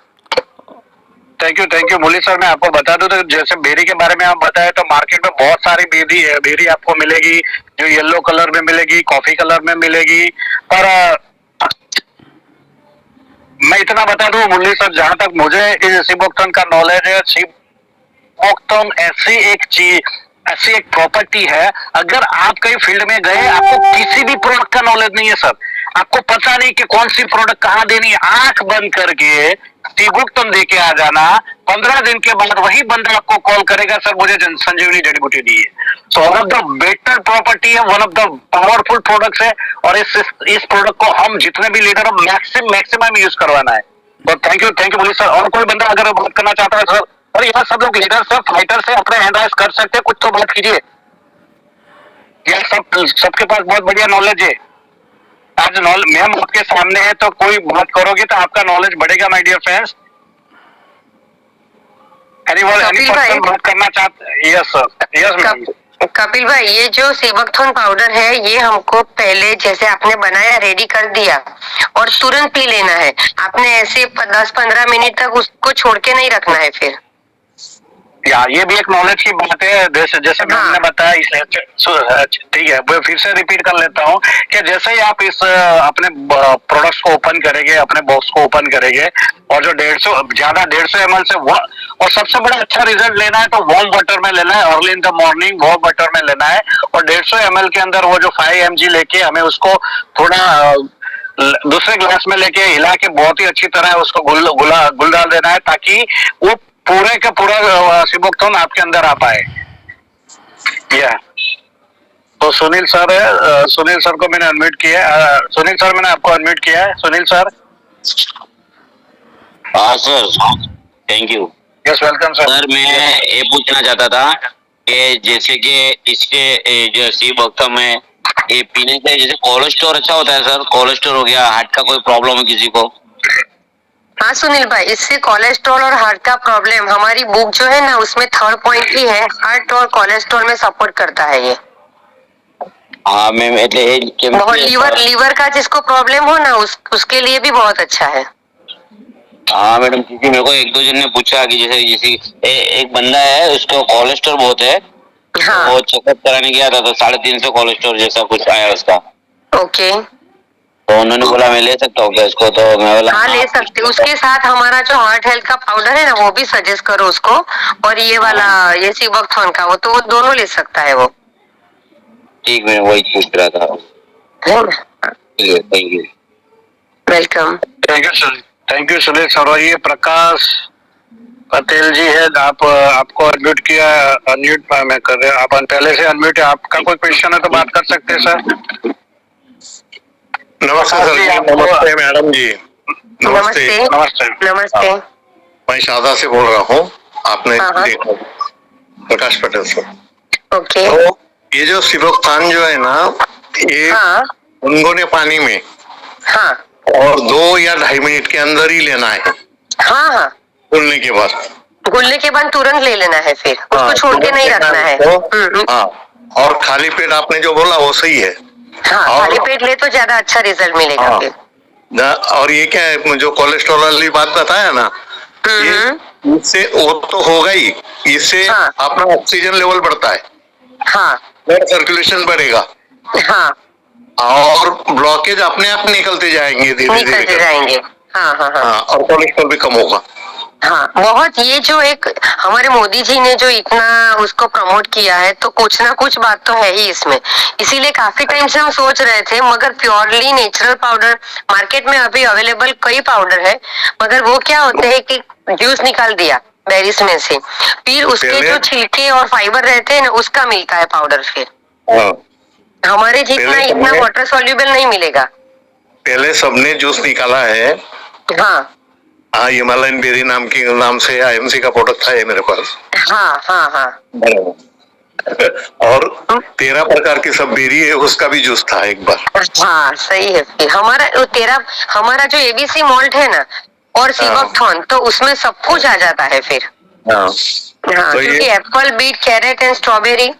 थैंक यू मुरली सर। मैं आपको बता दूं तो जैसे बेरी के बारे में आप बताए तो मार्केट में बहुत सारी बेरी आपको मिलेगी, जो येलो कलर में मिलेगी, कॉफी कलर में मिलेगी। पर मैं इतना बता दूं मुरली सर, जहां तक मुझे सिबोक्टोन का नॉलेज है, सिबोक्टोन ऐसी एक प्रॉपर्टी है, अगर आप कई फील्ड में गए आपको किसी भी प्रोडक्ट का नॉलेज नहीं है सर, आपको पता नहीं कि कौन सी प्रोडक्ट कहाँ देनी है, आंख बंद करके सिबोक्टोन दे के आ जाना, 15 दिन के बाद वही बंदा आपको कॉल करेगा सर मुझे संजीवनी जड़ी बूटी दी है। So one of the better property है, one of the powerful products है, और इस प्रोडक्ट को हम जितने भी लीडर हो मैक्सिमम यूज करवाना है। तो थैंक यू बोलिए सर। और कोई बंदा अगर बात करना चाहता है सर, और यहाँ सब लोग लीडर से फाइटर से अपने हैंड राइज कर सकते हैं, कुछ तो बात कीजिए। यह सबके पास बहुत बढ़िया नॉलेज है। आज मैम आपके सामने है तो कोई बात करोगे तो आपका नॉलेज बढ़ेगा my dear friends. Any person बात करना चाहते? Yes sir. Yes ma'am. Kapil भाई ये जो सिबोक्टोन पाउडर है ये हमको पहले जैसे आपने बनाया रेडी कर दिया और तुरंत पी लेना है, आपने ऐसे 10-15 मिनट तक उसको छोड़ के नहीं रखना है फिर। यार ये भी एक नॉलेज की बात है, जैसे मैंने बताया, इसलिए ठीक है वो फिर से रिपीट कर लेता हूँ कि जैसे ही आप इस अपने प्रोडक्ट्स को ओपन करेंगे, अपने बॉक्स को ओपन करेंगे और जो 150 ml से और सबसे बड़ा अच्छा रिजल्ट लेना है तो वार्म वाटर में लेना है, early in the morning warm water में लेना है, और 150 ml के अंदर वो जो 5 mg लेके हमें उसको थोड़ा दूसरे ग्लास में लेके हिला के बहुत ही अच्छी तरह उसको गुल डाल देना है, ताकि वो पूरे का पूरा सिबोक्टोन आपके अंदर आ पाए। तो सुनील सर को मैंने अनम्यूट किया है। सुनील सर मैंने आपको अनम्यूट किया है। सुनील सर। हाँ sir thank you. Yes welcome sir. Sir मैं ये पूछना चाहता था कि जैसे कि इसके जो सिबोक्टोन में ये पीने से जैसे कोलेस्ट्रॉल अच्छा होता है सर, कोलेस्ट्रॉल हो गया, हार्ट का कोई प्रॉब्लम है किसी को? हाँ सुनील भाई, इससे कोलेस्ट्रॉल और हार्ट का प्रॉब्लम, हमारी बुक जो है ना उसमें 3rd पॉइंट ही है, हार्ट और कोलेस्ट्रॉल में सपोर्ट करता है ये। हाँ मैम એટલે એ કેમ बहुत लीवर का जिसको प्रॉब्लम हो ना उसके लिए भी बहुत अच्छा है। हाँ मैडम, क्योंकि मेरे को एक दो जन ने पूछा कि जैसे एक बंदा है उसको कोलेस्ट्रॉल बहुत है। हाँ। वो चेकअप कराने गया था तो 350 कोलेस्ट्रॉल जैसा कुछ आया उसका। ओके। तो उन्होंने बोला मैं ले सकता हूँ क्या इसको, तो मैं बोला हाँ ले सकते। उसके साथ हमारा जो हार्ट हेल्थ का पाउडर है ना वो भी सजेस्ट करो उसको, और ये वाला ये सीबकथॉर्न का वो तो वो दोनों ले सकता है वो। ठीक, मैं वही पूछ रहा था। है ना? Thank you. Welcome. Thank you Sunil sir. और ये प्रकाश पटेल जी है, आपको अनम्यूट किया, अनम्यूट मैं कर रहा हूँ, आप पहले से अनम्यूट है। आपका कोई क्वेश्चन है तो बात कर सकते हैं सर। नमस्ते सर जी। नमस्ते मैडम जी। नमस्ते। नमस्ते। नमस्ते। मैं शारदा से बोल रहा हूँ, आपने हाँ। देखा, प्रकाश पटेल सर। ओके। तो ये जो सिबोक्थान जो है ना, ये हाँ। गुनगुने पानी में हाँ। और 2 या 2.5 मिनट के अंदर ही लेना है। हाँ। हाँ घुलने के बाद घुलने के बाद तुरंत ले लेना है, फिर उसको छोड़ के नहीं रखना है। हाँ, और खाली पेट आपने जो बोला वो सही है। हाँ, खाली पेट ले तो ज्यादा अच्छा रिजल्ट मिलेगा। हाँ, फिर और ये क्या है, जो कोलेस्ट्रॉल वाली बात बताया ना, ये इससे वो तो होगा ही, इससे अपना ऑक्सीजन लेवल बढ़ता है। हाँ। ब्लड सर्कुलेशन बढ़ेगा। हाँ। और ब्लॉकेज अपने आप निकलते जाएंगे धीरे धीरे। निकलते जाएंगे। हाँ हाँ हाँ। और कोलेस्ट्रॉल भी कम होगा। हाँ बहुत, ये जो एक हमारे मोदी जी ने जो इतना उसको प्रमोट किया है तो कुछ ना कुछ बात तो है ही इसमें। इसीलिए काफी टाइम से हम सोच रहे थे, मगर प्योरली नेचुरल पाउडर मार्केट में अभी अवेलेबल कई पाउडर है, मगर वो क्या होते हैं कि जूस निकाल दिया बेरीज में से, फिर उसके जो छिलके और फाइबर रहते हैं ना उसका मिलता है पाउडर। फिर हमारे जितना इतना वाटर सॉल्युबल नहीं मिलेगा। पहले सबने जूस निकाला है। हाँ हिमालयन बेरी नाम से आईएमसी का प्रोडक्ट था ये मेरे पास। हाँ हाँ हाँ। और 13 प्रकार की सब बेरी है, उसका भी जूस था एक बार। हाँ सही है। फिर हमारा जो एबीसी मॉल्ट है ना और सीबकथॉर्न, तो उसमें सब कुछ आ जाता है फिर। हाँ, तो क्योंकि apple, beet, carrot and strawberry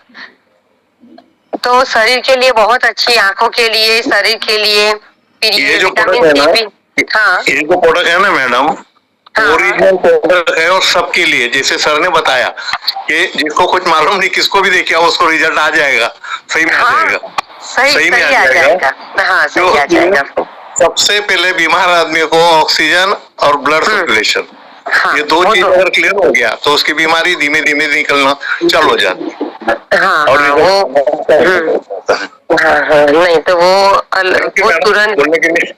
तो शरीर के लिए बहुत अच्छी, आंखों के लिए, शरीर के लिए। फिर ये जो विटामिन प्रोडक्ट है सी भी। हाँ, ये जो प्रोडक्ट है ना मैडम, ओरिजिनल प्रोडक्ट है और सबके लिए, जैसे सर ने बताया कि जिसको कुछ मालूम नहीं, किसको भी देखिए उसको रिजल्ट आ जाएगा, सही में आ जाएगा। सही में आ जाएगा। हाँ सही आ जाएगा। सबसे पहले बीमार आदमी को ऑक्सीजन और ब्लड सर्कुलेशन, ये 2 चीज अगर क्लियर हो गया तो उसकी बीमारी धीमे धीमे निकलना चालू हो जाती है। हाँ और हाँ नहीं तो वो तुरंत।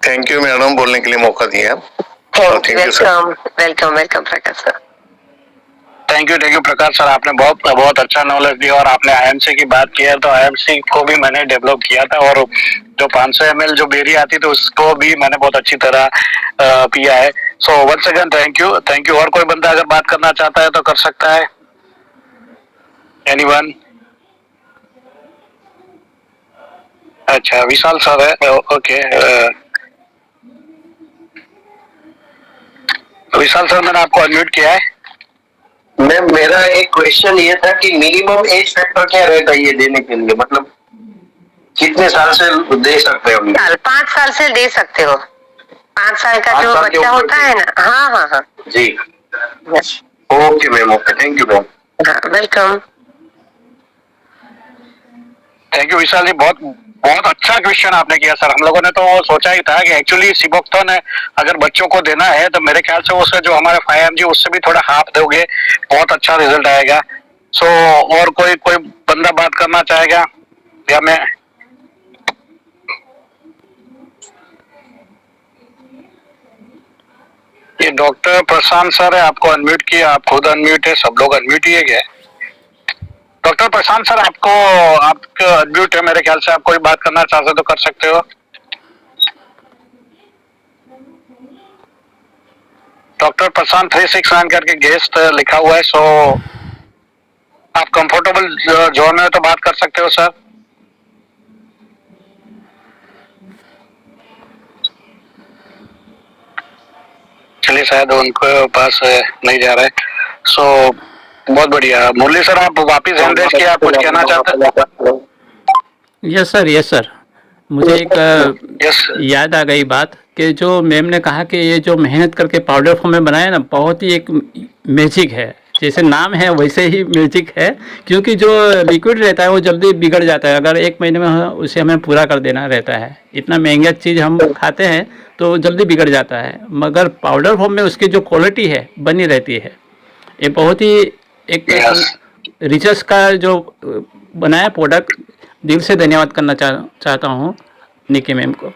थैंक यू मैडम, बोलने के लिए मौका दिया। Welcome welcome welcome Prakash sir. Thank you Prakash sir, आपने बहुत अच्छा नॉलेज दिया। और आपने आईएमसी की बात की है, तो आईएमसी को भी मैंने डेवलप किया था, और जो 500 ml जो बेरी आती थी उसको भी मैंने बहुत अच्छी तरह पिया है। So once again thank you. और कोई बंदा अगर बात करना चाहता है तो कर सकता है। एनीवन? अच्छा, विशाल सर है। ओके, विशाल सर मैंने आपको अनम्यूट किया है। मैम मेरा एक क्वेश्चन ये था कि मिनिमम एज फैक्टर क्या रहता है ये देने के लिए, मतलब कितने साल से दे सकते हो? 5 साल से दे सकते हो। 5 साल का जो बच्चा होता है ना। हाँ हाँ हाँ जी। Okay ma'am, okay, thank you ma'am. Welcome. Thank you Vishal ji, बहुत अच्छा क्वेश्चन आपने किया सर। हम लोगों ने तो सोचा ही था कि एक्चुअली सीबकथॉर्न अगर बच्चों को देना है तो मेरे ख्याल से उससे जो हमारे 5 mg उससे भी थोड़ा हाफ दोगे, बहुत अच्छा रिजल्ट आएगा। सो और कोई बंदा बात करना चाहेगा या मैं? ये डॉक्टर प्रशांत सर है, आपको अनम्यूट किया, आप खुद अनम्यूट है, सब लोग अनम्यूट ही है। डॉक्टर प्रशांत सर आपको अनम्यूट है, मेरे ख्याल से आप कोई बात करना चाहते तो कर सकते हो। डॉक्टर प्रशांत 369 करके गेस्ट लिखा हुआ है। सो आप कंफर्टेबल जोन में हो तो बात कर सकते हो सर। चलिए, शायद उनको पास नहीं जा रहा है। सो बहुत बढ़िया। मुरली सर, आप वापिस संदेश किया, कुछ कहना चाहते हैं? यस सर, मुझे एक याद आ गई बात कि जो मैम ने कहा कि ये जो मेहनत करके पाउडर फॉर्म में बनाया ना, बहुत ही एक मैजिक है। जैसे नाम है वैसे ही मैजिक है, क्योंकि जो लिक्विड रहता है वो जल्दी बिगड़ जाता है। अगर 1 महीने में उसे हमें पूरा कर देना रहता है। इतना महंगा चीज़ हम खाते हैं तो जल्दी बिगड़ जाता है, मगर पाउडर फॉर्म में उसकी जो क्वालिटी है बनी रहती है। ये बहुत ही एक रिसर्च का जो बनाया प्रोडक्ट, दिल से धन्यवाद करना चाहता हूँ निकी मैम को।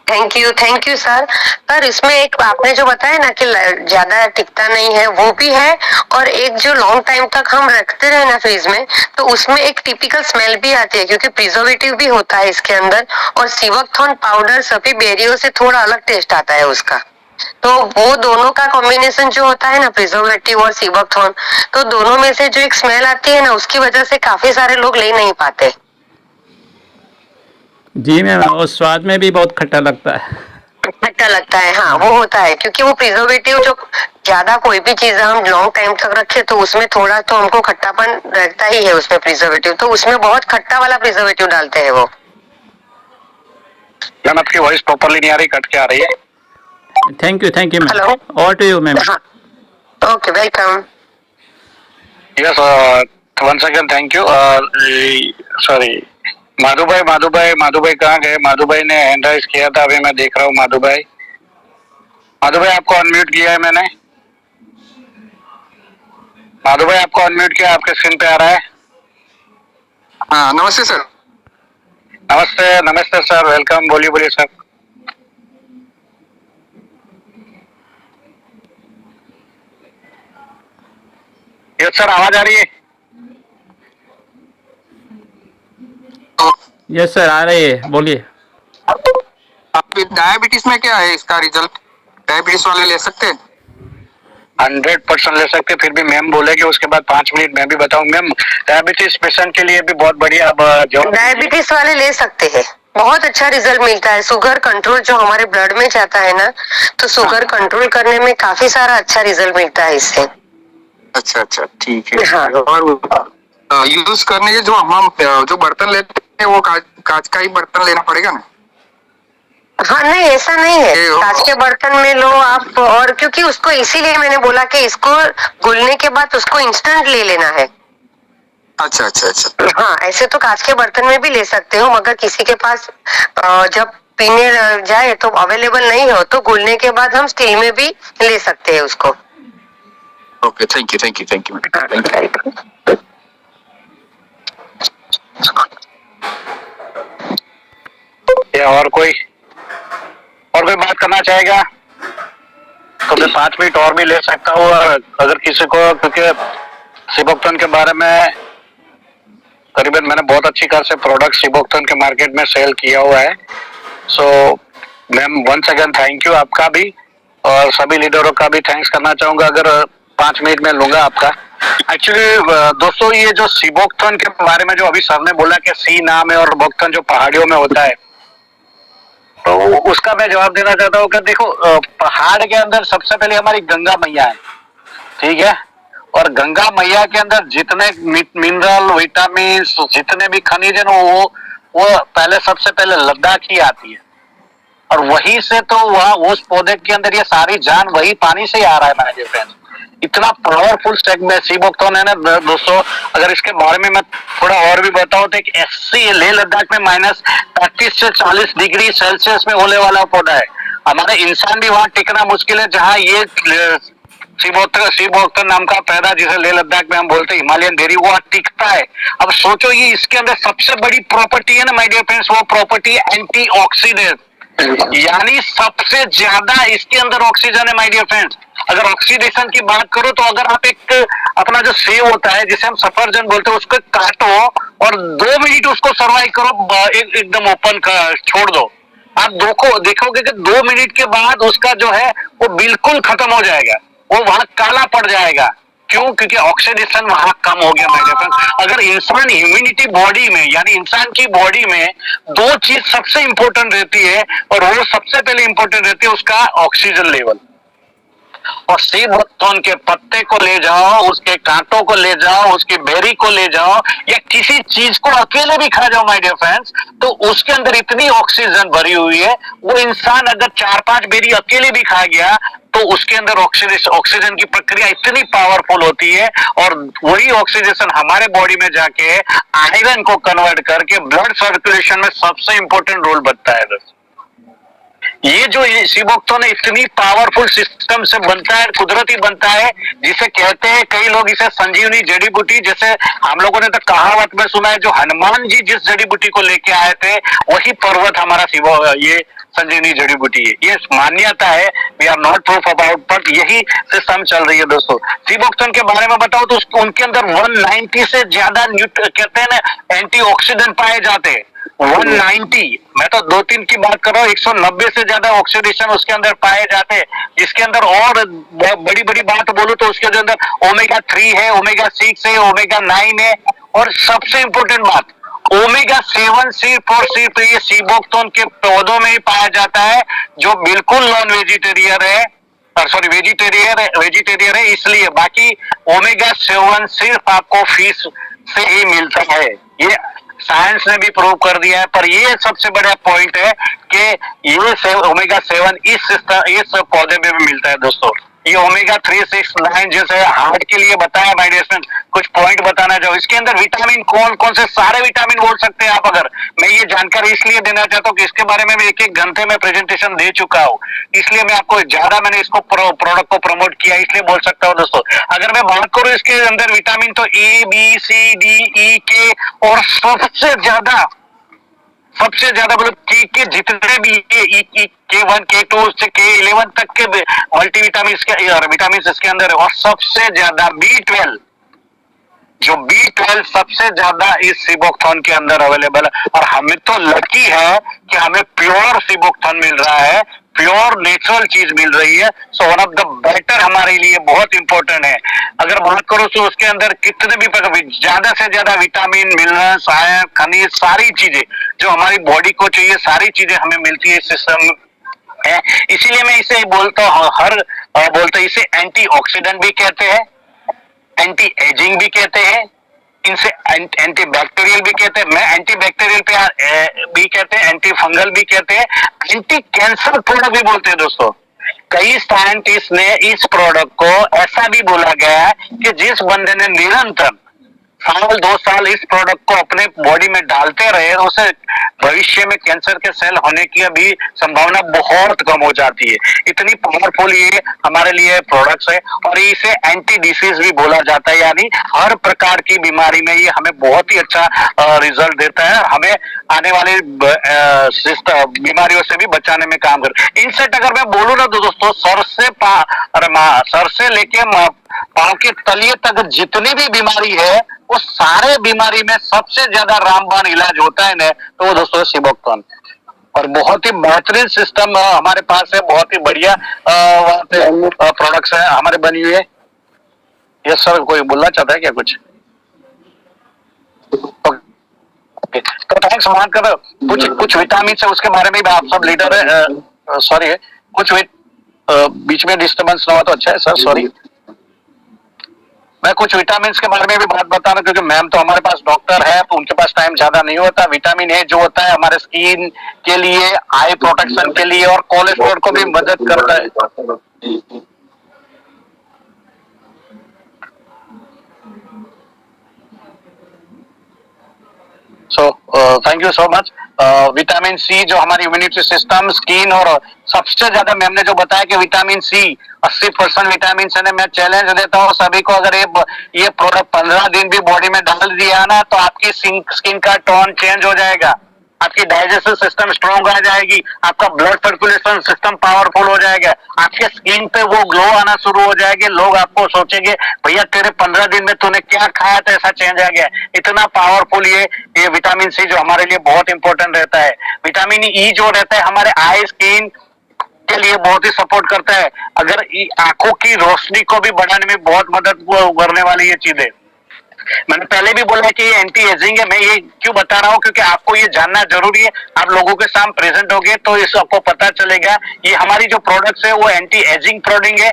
Thank you sir. पर इसमें एक आपने जो बताया ना कि ज्यादा टिकता नहीं है, वो भी है, और एक जो लॉन्ग टाइम तक हम रखते रहे ना फ्रीज में, तो उसमें एक टिपिकल स्मेल भी आती है, क्योंकि प्रिजर्वेटिव भी होता है इसके अंदर, और सीबकथॉर्न पाउडर सभी बेरियों से थोड़ा अलग टेस्ट आता है उसका। तो वो दोनों का कॉम्बिनेशन जो होता है ना, प्रिजर्वेटिव और सीबकथॉर्न, तो दोनों में से जो एक स्मेल आती है ना, उसकी वजह से काफी सारे लोग ले नहीं पाते। जी मैम, और स्वाद में भी बहुत खट्टा लगता है। हाँ, वो होता है, क्योंकि वो प्रिजर्वेटिव जो ज्यादा कोई भी चीज हम लॉन्ग टाइम तक रखे तो उसमें थोड़ा तो हमको खट्टापन रहता ही है उसमें प्रिजर्वेटिव, तो उसमें बहुत खट्टा वाला प्रिजर्वेटिव डालते हैं वो। मैम, आपकी वॉइस प्रॉपरली नहीं आ रही, कट के आ रही है। Thank you ma'am. हेलो, और to you ma'am. Okay, welcome. Yes, one second, thank you. Sorry, Madhu भाई कहाँ गए? माधु भाई ने हैंड राइज किया था, अभी मैं देख रहा हूँ। माधु भाई आपको अनम्यूट किया है मैंने। माधु भाई आपको अनम्यूट किया, आपके स्क्रीन पे आ रहा है। हाँ, नमस्ते सर। नमस्ते सर, वेलकम। बोलिए सर। यस सर, आवाज आ रही है? यस सर, आ रही है, बोलिए। आप डायबिटीज में क्या है इसका रिजल्ट? डायबिटीज वाले ले सकते हैं? 100% ले सकते। फिर भी मैम बोले कि उसके बाद 5 मिनट मैं भी बताऊं। मैम, डायबिटीज पेशेंट के लिए भी बहुत बढ़िया। अब जो डायबिटीज वाले ले सकते हैं, बहुत अच्छा रिजल्ट मिलता है। शुगर कंट्रोल जो हमारे ब्लड में जाता है ना, तो शुगर कंट्रोल करने में काफी सारा अच्छा रिजल्ट मिलता है इससे। अच्छा, ठीक है। हाँ। और यूज करने के जो हम जो बर्तन लेते हैं वो कांच का ही बर्तन लेना पड़ेगा ना? हाँ, नहीं ऐसा नहीं है, कांच के बर्तन में लो आप। और क्योंकि उसको इसीलिए मैंने बोला कि इसको घुलने के बाद उसको इंस्टेंट ले लेना है। अच्छा। हाँ, ऐसे तो कांच के बर्तन में भी ले सकते हो, मगर किसी के पास जब पीने जाए तो अवेलेबल नहीं हो तो घुलने के बाद हम स्टील में भी ले सकते हैं उसको। Okay, thank you. या और कोई बात करना चाहेगा तो मैं 5 मिनट और भी ले सकता हूँ। और अगर किसी को, क्योंकि सीबकथॉर्न के बारे में करीबन मैंने बहुत अच्छी खासी प्रोडक्ट सीबकथॉर्न के मार्केट में सेल किया हुआ है। So ma'am, once again thank you आपका भी, और सभी लीडरों का भी थैंक्स करना चाहूंगा। अगर 5 मिनट में लूंगा आपका। एक्चुअली दोस्तों, ये जो सीबकथॉर्न के बारे में जो अभी सर ने बोला कि सी नाम है और बकथॉर्न जो पहाड़ियों में होता है, तो उसका मैं जवाब देना चाहता हूँ कि देखो, पहाड़ के अंदर सबसे पहले हमारी गंगा मैया है, ठीक है। और गंगा मैया के अंदर जितने मिनरल, विटामिन, जितने भी खनिज है वो पहले सबसे पहले लद्दाख ही आती है। और वहीं से तो वह उस पौधे के अंदर ये सारी जान वही पानी से ही आ रहा है मेरे फ्रेंड्स। इतना पावरफुल सीबकथॉर्न है ना दोस्तों। अगर इसके बारे में मैं थोड़ा और भी बताऊं तो एक एससी लेह लद्दाख में -35 से 40 डिग्री सेल्सियस में होने वाला पौधा है। हमारे इंसान भी वहां टिकना मुश्किल है, जहां ये सीबकथॉर्न नाम का पौधा, जिसे लेह लद्दाख में हम बोलते हैं हिमालयन डेयरी, वो टिकता है। अब सोचो, ये इसके अंदर सबसे बड़ी प्रॉपर्टी है ना माय डियर फ्रेंड्स, वो प्रॉपर्टी है एंटीऑक्सीडेंट, यानी सबसे ज्यादा इसके अंदर ऑक्सीजन है माय डियर फ्रेंड्स। अगर ऑक्सीडेशन की बात करो तो अगर आप एक अपना जो सेब होता है, जिसे हम सफरजन बोलते हैं, उसको काटो और 2 मिनट उसको सर्वाइव करो, एकदम ओपन छोड़ दो, आप देखोगे कि 2 मिनट के बाद उसका जो है वो बिल्कुल खत्म हो जाएगा, वो वहां काला पड़ जाएगा। क्यों? क्योंकि ऑक्सीडेशन वहां कम हो गया मेरे फ्रेंड्स। अगर इंसान ह्यूमिनिटी बॉडी में, यानी इंसान की बॉडी में 2 चीज सबसे इंपॉर्टेंट रहती है, और वो सबसे पहले इंपॉर्टेंट रहती है उसका ऑक्सीजन लेवल। और सी बकथॉर्न के पत्ते को ले जाओ, उसके कांटों को ले जाओ, उसकी बेरी को ले जाओ, या किसी चीज को अकेले भी खा जाओ माय डियर फ्रेंड्स, तो उसके अंदर इतनी ऑक्सीजन भरी हुई है, वो इंसान अगर 4-5 बेरी अकेले भी खा गया तो उसके अंदर ऑक्सीजन की प्रक्रिया इतनी पावरफुल होती है, और वही ऑक्सीडेशन हमारे बॉडी में जाके आयरन को कन्वर्ट करके ब्लड सर्कुलेशन में सबसे इंपॉर्टेंट रोल बनता है दोस्तों। ये जो सीबोक्थॉर्न इतनी पावरफुल सिस्टम से बनता है, कुदरती बनता है, जिसे कहते हैं कई लोग इसे संजीवनी जड़ी बूटी, जैसे हम लोगों ने तो कहावत में सुना है, जो हनुमान जी जिस जड़ी बूटी को लेके आए थे वही पर्वत हमारा ये संजीवनी जड़ी बूटी है। ये मान्यता है, we are not proof about, but यही सिस्टम चल रही है दोस्तों। सीबोक्थॉर्न के बारे में बताओ तो उनके अंदर 190 से ज्यादा कहते हैं ना एंटीऑक्सीडेंट पाए जाते हैं। 190, मैं तो 2-3 की बात कर रहा हूँ, 190 से ज्यादा ऑक्सीडेशन उसके अंदर पाए जाते हैं। इसके अंदर और बड़ी बड़ी बात बोलूं तो उसके अंदर ओमेगा 3 है, ओमेगा 6 है, ओमेगा 9 है, और सबसे इंपॉर्टेंट बात ओमेगा 7 सिर्फ ये सीबोक्थॉर्न के पौधों में ही पाया जाता है, जो बिल्कुल नॉन वेजिटेरियन है, सॉरी वेजिटेरियन है, इसलिए बाकी ओमेगा 7 सिर्फ आपको फिश से ही मिलता है। ये साइंस ने भी प्रूव कर दिया है। पर ये सबसे बड़ा पॉइंट है कि ये ओमेगा 7 इस पौधे में भी मिलता है दोस्तों। ये ओमेगा 3, 6, 9 जैसे हार्ट के लिए बताया बाय डेस्टन, कुछ पॉइंट बताना चाहो। इसके अंदर विटामिन कौन कौन से सारे विटामिन बोल सकते हैं आप, अगर मैं ये जानकारी इसलिए देना चाहता हूँ कि इसके बारे में मैं एक घंटे में प्रेजेंटेशन दे चुका हूँ, इसलिए मैं आपको ज्यादा मैंने इसको प्रोडक्ट को प्रमोट किया, इसलिए बोल सकता हूँ दोस्तों। अगर मैं बात करूँ इसके अंदर विटामिन तो ए, बी, सी, डी, ई, के, और सबसे ज्यादा मतलब के जितने भी K1, K2 से K11 तक के मल्टीविटामिन विटामिन इसके अंदर है। और सबसे ज्यादा B12, जो B12 सबसे ज्यादा इस सीबोक्थॉर्न के अंदर अवेलेबल है। और हमें तो लकी है कि हमें प्योर सीबोक्थॉर्न मिल रहा है, प्योर नेचुरल चीज मिल रही है। So one of the better हमारे लिए बहुत इंपॉर्टेंट है। अगर बात करो तो उसके अंदर कितने भी ज्यादा से ज्यादा विटामिन, मिनरल्स, आयरन, खनिज, सारी चीजें जो हमारी बॉडी को चाहिए, सारी चीजें हमें मिलती है इस सिस्टम है। इसीलिए मैं इसे बोलता हूँ, इसे एंटीऑक्सीडेंट भी कहते हैं, एंटी एजिंग भी कहते हैं, इनसे एंटी बैक्टीरियल भी कहते हैं, मैं एंटी बैक्टीरियल पे भी कहते हैं, एंटी फंगल भी कहते हैं, एंटी कैंसर प्रोडक्ट भी बोलते हैं दोस्तों। कई साइंटिस्ट ने इस प्रोडक्ट को ऐसा भी बोला गया है कि जिस बंदे ने निरंतर 1-2 साल इस प्रोडक्ट को अपने बॉडी में डालते रहे, उसे भविष्य में कैंसर के सेल होने की भी संभावना बहुत कम हो जाती है। इतनी पावरफुल ये हमारे लिए प्रोडक्ट्स है। और इसे एंटी डिसीज भी बोला जाता है, यानी हर प्रकार की बीमारी में ये हमें बहुत ही अच्छा रिजल्ट देता है, हमें आने वाली बीमारियों से भी बचाने में काम कर। इनसेट अगर मैं बोलूँ ना तो दोस्तों, सर से लेके पांव के तलिए तक जितनी भी बीमारी है, वो सारे बीमारी में सबसे ज्यादा रामबाण इलाज होता है ना, तो वो दोस्तों सीबोक्थॉर्न। और बहुत ही बेहतरीन सिस्टम हमारे पास है, बहुत ही बढ़िया वहाँ पे प्रोडक्ट्स है हमारे बनी हुई है। यस सर, कोई बोलना चाहता है क्या कुछ? ओके, तो थैंक्स मान कर कुछ विटामिन है उसके बारे में भी आप सब लीडर है, सॉरी कुछ बीच में डिस्टर्बेंस ना हो तो अच्छा है सर, सॉरी। मैं कुछ विटामिन के बारे में भी बात बता रहा हूँ, क्योंकि मैम तो हमारे पास डॉक्टर है, तो उनके पास टाइम ज्यादा नहीं होता। विटामिन ए जो होता है हमारे स्किन के लिए, आई प्रोटेक्शन के लिए, और कोलेस्ट्रॉल को भी मदद करता है। So thank you so much. Vitamin C जो हमारी इम्यूनिटी सिस्टम, स्किन, और सबसे ज्यादा मैम ने जो बताया कि विटामिन सी 80% विटामिन से, मैं चैलेंज देता हूँ सभी को, अगर ये प्रोडक्ट 15 दिन भी बॉडी में डाल दिया ना, तो आपकी स्किन का टोन चेंज हो जाएगा, आपकी डाइजेस्टिव सिस्टम स्ट्रांग आ जाएगी, आपका ब्लड सर्कुलेशन सिस्टम पावरफुल हो जाएगा, आपके स्किन पे वो ग्लो आना शुरू हो जाएगी। लोग आपको सोचेंगे भैया तेरे 15 दिन में तूने क्या खाया था ऐसा चेंज आ गया। इतना पावरफुल ये विटामिन सी जो हमारे लिए बहुत इंपॉर्टेंट रहता है। विटामिन ई जो रहता है हमारे आई, स्किन के लिए बहुत ही सपोर्ट करता है। अगर आंखों की रोशनी को भी बढ़ाने में बहुत मदद करने वाली ये चीज है। मैंने पहले भी बोला कि ये एंटी एजिंग है। मैं ये क्यों बता रहा हूँ, क्योंकि आपको ये जानना जरूरी है। आप लोगों के सामने प्रेजेंट हो गए तो इस आपको पता चलेगा। ये हमारी जो प्रोडक्ट्स है वो एंटी एजिंग प्रोडक्ट है,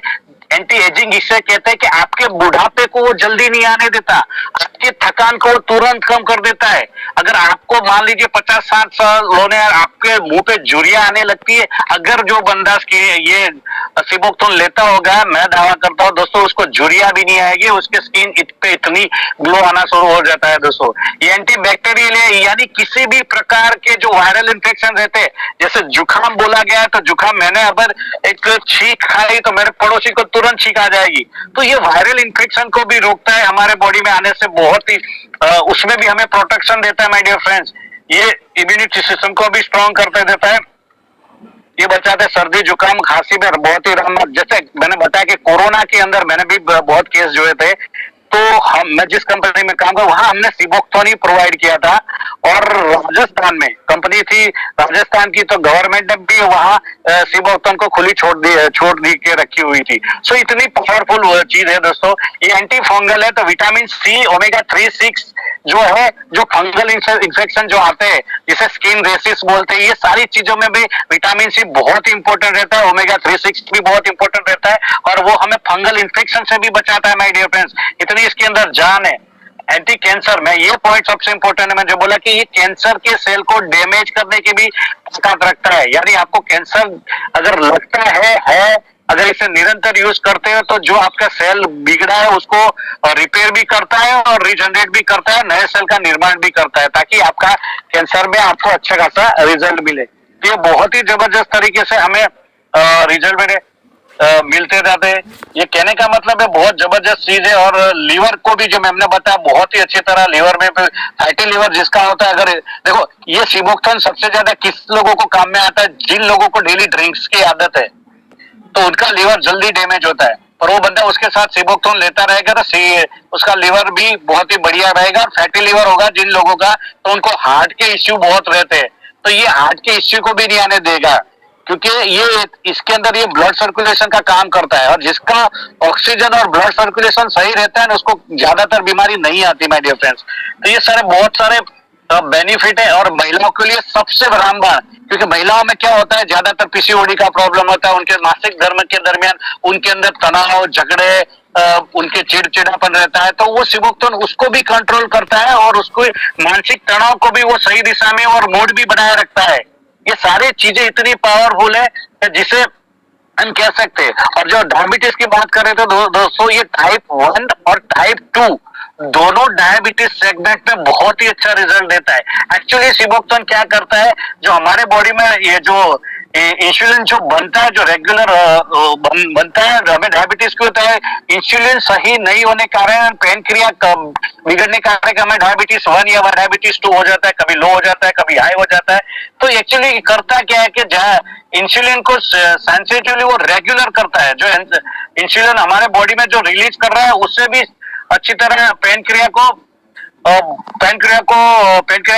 एंटी एजिंग इससे कहते हैं कि आपके बुढ़ापे को वो जल्दी नहीं आने देता, आपकी थकान को वो तुरंत कम कर देता है। अगर आपको मान लीजिए 50-60 साल होने आपके मुंह पे झुर्रियां आने लगती है, अगर जो बंदा ये सिबोक्थोन लेता होगा, मैं दावा करता हूँ दोस्तों उसको झुर्रियां भी नहीं आएगी, उसके स्किन पे इतनी ग्लो आना शुरू हो जाता है दोस्तों। ये एंटी बैक्टीरियल है, यानी किसी भी प्रकार के जो वायरल इन्फेक्शन रहते हैं, जैसे जुकाम बोला गया है तो जुकाम मैंने अगर एक छींक खाई तो मेरे पड़ोसी को तुरंत छींक आ जाएगी, तो ये वायरल इन्फेक्शन को भी रोकता है, हमारे बॉडी में आने से बहुत ही उसमें भी हमें प्रोटेक्शन देता है माय डियर फ्रेंड्स। ये इम्यूनिटी सिस्टम को भी स्ट्रॉन्ग करते देता है, ये बचाते सर्दी जुकाम खांसी में बहुत ही राहत। जैसे मैंने बताया कि कोरोना के अंदर मैंने भी बहुत केस जोए थे, तो मैं जिस कंपनी में काम कर वहां हमने सिबोक्थोन ही प्रोवाइड किया था, और राजस्थान में कंपनी थी राजस्थान की, तो गवर्नमेंट ने भी वहां सिबोक्थोन को खुली छोड़ दी के रखी हुई थी। सो इतनी पावरफुल चीज है दोस्तों, ये एंटी फंगल है, तो विटामिन सी, ओमेगा 3-6 जो है, जो फंगल इन्फेक्शन जो आते हैं जिसे स्किन रेसिस बोलते हैं, ये सारी चीजों में भी विटामिन सी बहुत इंपॉर्टेंट रहता है, ओमेगा 3-6 भी बहुत इंपॉर्टेंट रहता है, और वो हमें फंगल इन्फेक्शन से भी बचाता है माय डियर फ्रेंड्स। इतनी इसके अंदर जान है। एंटी कैंसर में ये पॉइंट सबसे इंपॉर्टेंट है, मैं जो बोला कि ये कैंसर के सेल को डैमेज करने की भी ताकत रखता है, यानी आपको कैंसर अगर लगता है अगर इसे निरंतर यूज करते हो तो जो आपका सेल बिगड़ा है उसको रिपेयर भी करता है और रिजनरेट भी करता है, नए सेल का निर्माण भी करता है, ताकि आपका कैंसर में आपको अच्छा खासा रिजल्ट मिले। तो ये बहुत ही जबरदस्त तरीके से हमें रिजल्ट मिलते जाते हैं। ये कहने का मतलब है बहुत जबरदस्त चीज है, और लीवर को भी जो मैंने बताया बहुत ही अच्छी तरह लीवर में फैटी लीवर जिसका होता है, अगर देखो ये सिबोक्थोन सबसे ज्यादा किस लोगों को काम में आता है, जिन लोगों को डेली ड्रिंक्स की आदत है तो उनका लीवर जल्दी डैमेज होता है, और वो बंदा उसके साथ सिबोक्थोन लेता रहेगा तो उसका लीवर भी बहुत ही बढ़िया रहेगा। फैटी लीवर होगा जिन लोगों का तो उनको हार्ट के इश्यू बहुत रहते हैं, तो ये हार्ट के इश्यू को भी नहीं आने देगा, क्योंकि ये इसके अंदर ये ब्लड सर्कुलेशन का काम करता है, और जिसका ऑक्सीजन और ब्लड सर्कुलेशन सही रहता है ना उसको ज्यादातर बीमारी नहीं आती माय डियर फ्रेंड्स। तो ये सारे बहुत सारे बेनिफिट है, और महिलाओं के लिए सबसे रामबाण, क्योंकि महिलाओं में क्या होता है ज्यादातर पीसीओडी का प्रॉब्लम होता है, उनके मासिक धर्म के दरमियान उनके अंदर तनाव झगड़े उनके चिड़चिड़ापन रहता है, तो वो सिबोक्थोन उसको भी कंट्रोल करता है, और उसको मानसिक तनाव को भी वो सही दिशा में और मूड भी बनाए रखता है। ये सारी चीजें इतनी पावरफुल है जिसे हम कह सकते हैं। और जो डायबिटीज की बात करें तो दोस्तों ये टाइप 1 और टाइप 2 दोनों डायबिटीज सेगमेंट में बहुत ही अच्छा रिजल्ट देता है। एक्चुअली सिबोक्थोन क्या करता है, जो हमारे बॉडी में ये जो इंसुलिन जो बनता है, जो रेगुलर बनता है, हमें डायबिटीज क्यों होता है, इंसुलिन सही नहीं होने के कारण पेनक्रिया बिगड़ने के कारण हमें डायबिटीज 1 या डायबिटीज 2 हो जाता है, कभी लो हो जाता है, कभी हाई हो जाता है। तो एक्चुअली करता क्या है कि जहाँ इंसुलिन को सेंसिटिवली वो रेगुलर करता है, जो इंसुलिन हमारे बॉडी में जो रिलीज कर रहा है उससे भी अच्छी तरह पेनक्रिया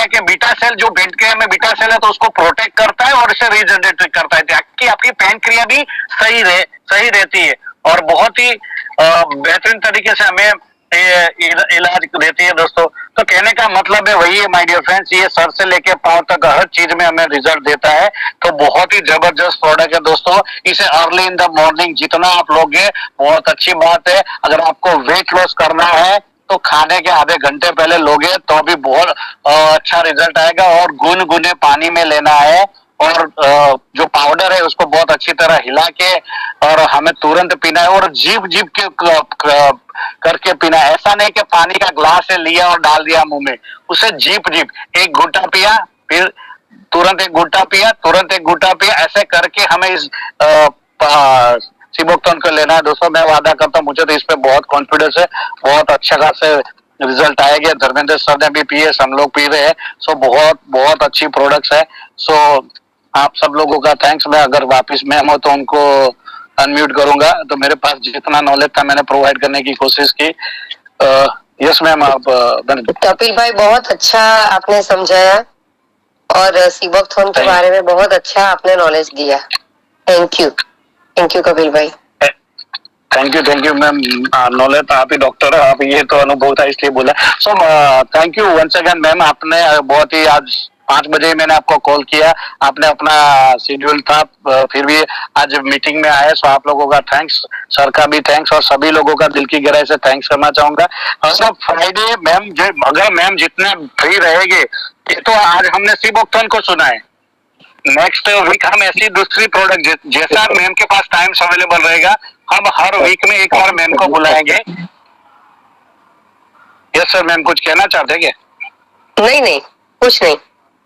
के बीटा सेल, जो पेनक्रिया में बीटा सेल है तो उसको प्रोटेक्ट करता है और इसे रीजनरेट करता है, ताकि आपकी पेनक्रिया भी सही रहती है, और बहुत ही बेहतरीन तरीके से हमें इलाज देती है दोस्तों। तो कहने का मतलब है वही है माय डियर फ्रेंड्स, ये सर से लेके पांव तक हर चीज में हमें रिजल्ट देता है, तो बहुत ही जबरदस्त प्रोडक्ट है दोस्तों। इसे अर्ली इन द मॉर्निंग जितना आप लोगे बहुत अच्छी बात है। अगर आपको वेट लॉस करना है तो खाने के आधे घंटे पहले लोगे तो भी बहुत अच्छा रिजल्ट आएगा, और गुनगुने पानी में लेना है, और जो पाउडर है उसको बहुत अच्छी तरह हिला के और हमें तुरंत पीना है, और जीप के करके पीना है। ऐसा नहीं कि पानी का ग्लास है लिया और डाल दिया मुंह में, उसे जीप एक घुट्टा पिया, फिर तुरंत एक घुट्टा पिया, तुरंत एक घुट्टा पिया, ऐसे करके हमें इस सिबोक्थोन को लेना है दोस्तों। मैं वादा करता हूँ, मुझे तो इस पे बहुत कॉन्फिडेंस है, बहुत अच्छा खासे रिजल्ट आएगा। धर्मेंद्र सर ने भी पिए, हम लोग पी रहे हैं, सो बहुत अच्छी प्रोडक्ट्स है। सो आप सब लोगों का थैंक्स। मैं अगर वापस मैम हो तो उनको अनम्यूट करूंगा, तो मेरे पास जितना नॉलेज था मैंने प्रोवाइड करने की कोशिश की। यस मैम, आप कपिल भाई बहुत अच्छा आपने समझाया, और सिबोक्थोन के बारे में बहुत अच्छा आपने नॉलेज दिया। थैंक यू कपिल भाई। Thank you ma'am. नॉलेज आप ही डॉक्टर है, आप ये तो अनुभव था इसलिए बोला। So thank you once again ma'am, आपने बहुत ही आज 5 बजे मैंने आपको कॉल किया, आपने अपना शेड्यूल था, फिर भी आज मीटिंग में आए। सो आप लोगों का थैंक्स, सर का भी थैंक्स, और सभी लोगों का दिल की गहराई से थैंक्स करना चाहूंगा। और फ्राइडे मैम, अगर मैम जितने फ्री रहेंगे, ये तो आज हमने सीबोक्थन को सुना है, नेक्स्ट वीक हम ऐसी दूसरी प्रोडक्ट जैसा मैम के पास टाइम अवेलेबल रहेगा, हम हर वीक में एक बार मैम को बुलाएंगे। यस सर, मैम कुछ कहना चाहते हैं क्या? नहीं कुछ नहीं,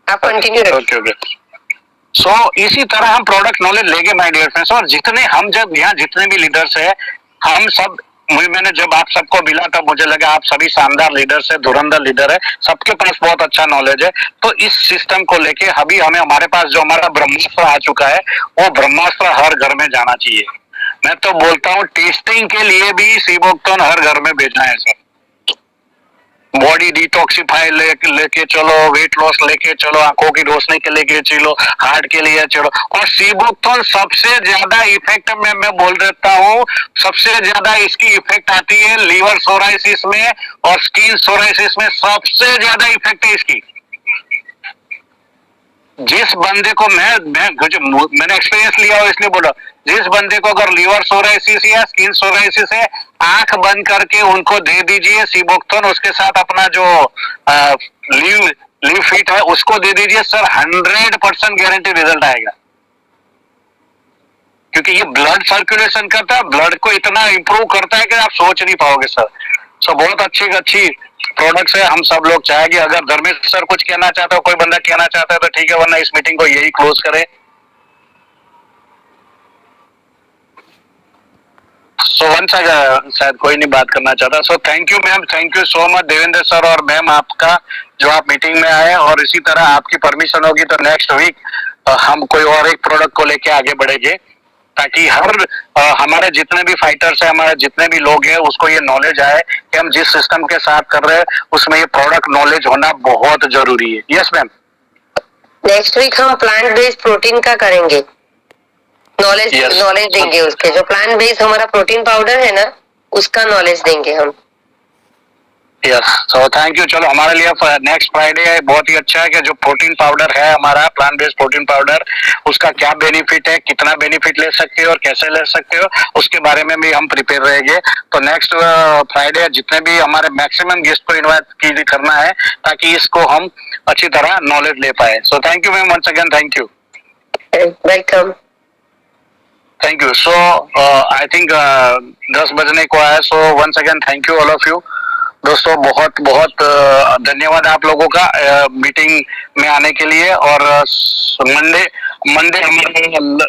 आप कंटिन्यू रखिए। ओके। सो इसी तरह हम प्रोडक्ट नॉलेज लेंगे माय डियर फ्रेंड्स, और जितने हम जब यहाँ जितने भी लीडर्स है, हम सब, मैंने जब आप सबको मिला तब मुझे लगा आप सभी शानदार लीडर्स है, धुरंधर लीडर है, सबके पास बहुत अच्छा नॉलेज है। तो इस सिस्टम को लेके अभी हमारे पास जो हमारा ब्रह्मास्त्र आ चुका है, वो ब्रह्मास्त्र हर घर में जाना चाहिए। मैं तो बोलता हूँ टेस्टिंग के लिए भी सीबोक्थन हर घर में भेजना है सर। बॉडी डिटॉक्सिफाई लेके चलो, वेट लॉस लेके चलो, आंखों की रोशनी के लेके चलो, हार्ट के लिए चलो। और सीबोक्थन सबसे ज्यादा इफेक्ट में मैं बोल देता हूँ, सबसे ज्यादा इसकी इफेक्ट आती है लीवर सोराइसिस में और स्किन सोराइसिस में, सबसे ज्यादा इफेक्ट है इसकी। जिस बंदे को मैंने एक्सपीरियंस लिया हो इसलिए बोला, जिस बंदे को अगर लीवर सोराइसिस या स्किन सोराइसिस है, आंख बंद करके उनको दे दीजिए सीबोक्थन, उसके साथ अपना जो लीव फिट है उसको दे दीजिए सर, 100% गारंटी रिजल्ट आएगा। क्योंकि ये ब्लड सर्कुलेशन करता है, ब्लड को इतना इंप्रूव करता है कि आप सोच नहीं पाओगे सर। सो बहुत अच्छी प्रोडक्ट्स है। हम सब लोग चाहेंगे, अगर धर्मेश सर कुछ कहना चाहते हो, कोई बंदा कहना चाहता है तो ठीक है, वरना इस मीटिंग को यही क्लोज करें। सो वंस शायद कोई नहीं बात करना चाहता। सो thank you ma'am, thank you so much Devendra sir और मैम आपका, जो आप मीटिंग में आए। और इसी तरह आपकी परमिशन होगी तो नेक्स्ट वीक हम कोई और एक प्रोडक्ट को लेके आगे बढ़ेंगे, ताकि हमारे जितने भी फाइटर्स हैं, हमारे जितने भी लोग हैं, उसको ये नॉलेज आए कि हम जिस सिस्टम के साथ कर रहे हैं उसमें ये प्रोडक्ट नॉलेज होना बहुत जरूरी है। Yes ma'am. नेक्स्ट वीक हम प्लांट बेस्ड प्रोटीन का करेंगे, नॉलेज देंगे उसके, जो प्लांट बेस्ड हमारा प्रोटीन पाउडर है ना, उसका नॉलेज देंगे हम। Yes, so thank you. चलो हमारे लिए नेक्स्ट फ्राइडे बहुत ही अच्छा है कि जो प्रोटीन पाउडर है हमारा, प्लांट बेस्ड प्रोटीन पाउडर, उसका क्या बेनिफिट है, कितना बेनिफिट ले सकते हो और कैसे ले सकते हो, उसके बारे में भी हम प्रिपेयर रहेंगे। तो नेक्स्ट फ्राइडे जितने भी हमारे मैक्सिमम गेस्ट को इन्वाइट करना है, ताकि इसको हम अच्छी तरह नॉलेज ले पाए। So thank you ma'am, once again thank you. Welcome. Thank you. So I think 10 बजने को आया। So once again thank you all of you दोस्तों, बहुत बहुत धन्यवाद आप लोगों का मीटिंग में आने के लिए। और मंडे हमारे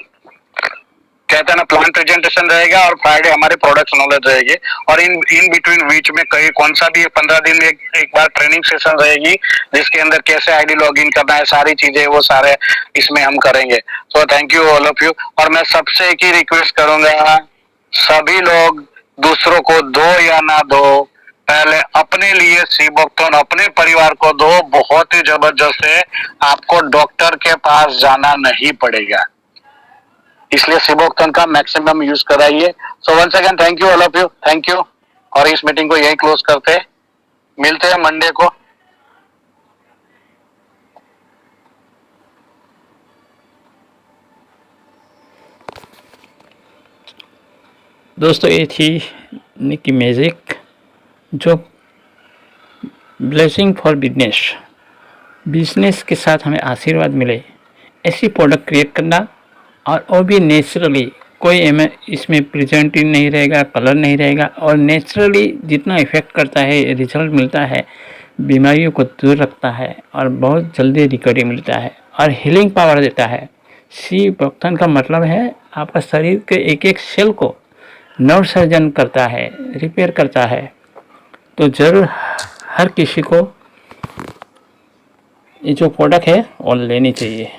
कहते हैं ना प्लान प्रेजेंटेशन रहेगा, और फ्राइडे हमारे प्रोडक्ट्स नॉलेज रहेगी। और इन बिटवीन बीच में कौन सा भी 15 दिन में एक बार ट्रेनिंग सेशन रहेगी, जिसके अंदर कैसे आईडी लॉगिन करना है, सारी चीजें वो सारे इसमें हम करेंगे। सो thank you all of you. और मैं सबसे एक ही रिक्वेस्ट करूंगा, सभी लोग दूसरों को दो या ना दो, पहले अपने लिए सीबोक्थन अपने परिवार को दो। बहुत ही जबरदस्त है, आपको डॉक्टर के पास जाना नहीं पड़ेगा, इसलिए सीबोक्थन का मैक्सिमम यूज कराइए। So once again thank you all of you, thank you. और इस मीटिंग को यही क्लोज करते हैं, मिलते हैं मंडे को। दोस्तों ये थी निकी मैजिक, जो ब्लेसिंग फॉर बिजनेस के साथ हमें आशीर्वाद मिले, ऐसी प्रोडक्ट क्रिएट करना, और वो भी नेचुरली, कोई इसमें प्रिजर्वेटिव नहीं रहेगा, कलर नहीं रहेगा, और नेचुरली जितना इफेक्ट करता है, रिजल्ट मिलता है, बीमारियों को दूर रखता है और बहुत जल्दी रिकवरी मिलता है और हीलिंग पावर देता है। सीबोक्थन का मतलब है आपका शरीर के एक एक सेल को नर्व सर्जन करता है, रिपेयर करता है। तो ज़रूर हर किसी को ये जो प्रोडक्ट है वो लेनी चाहिए।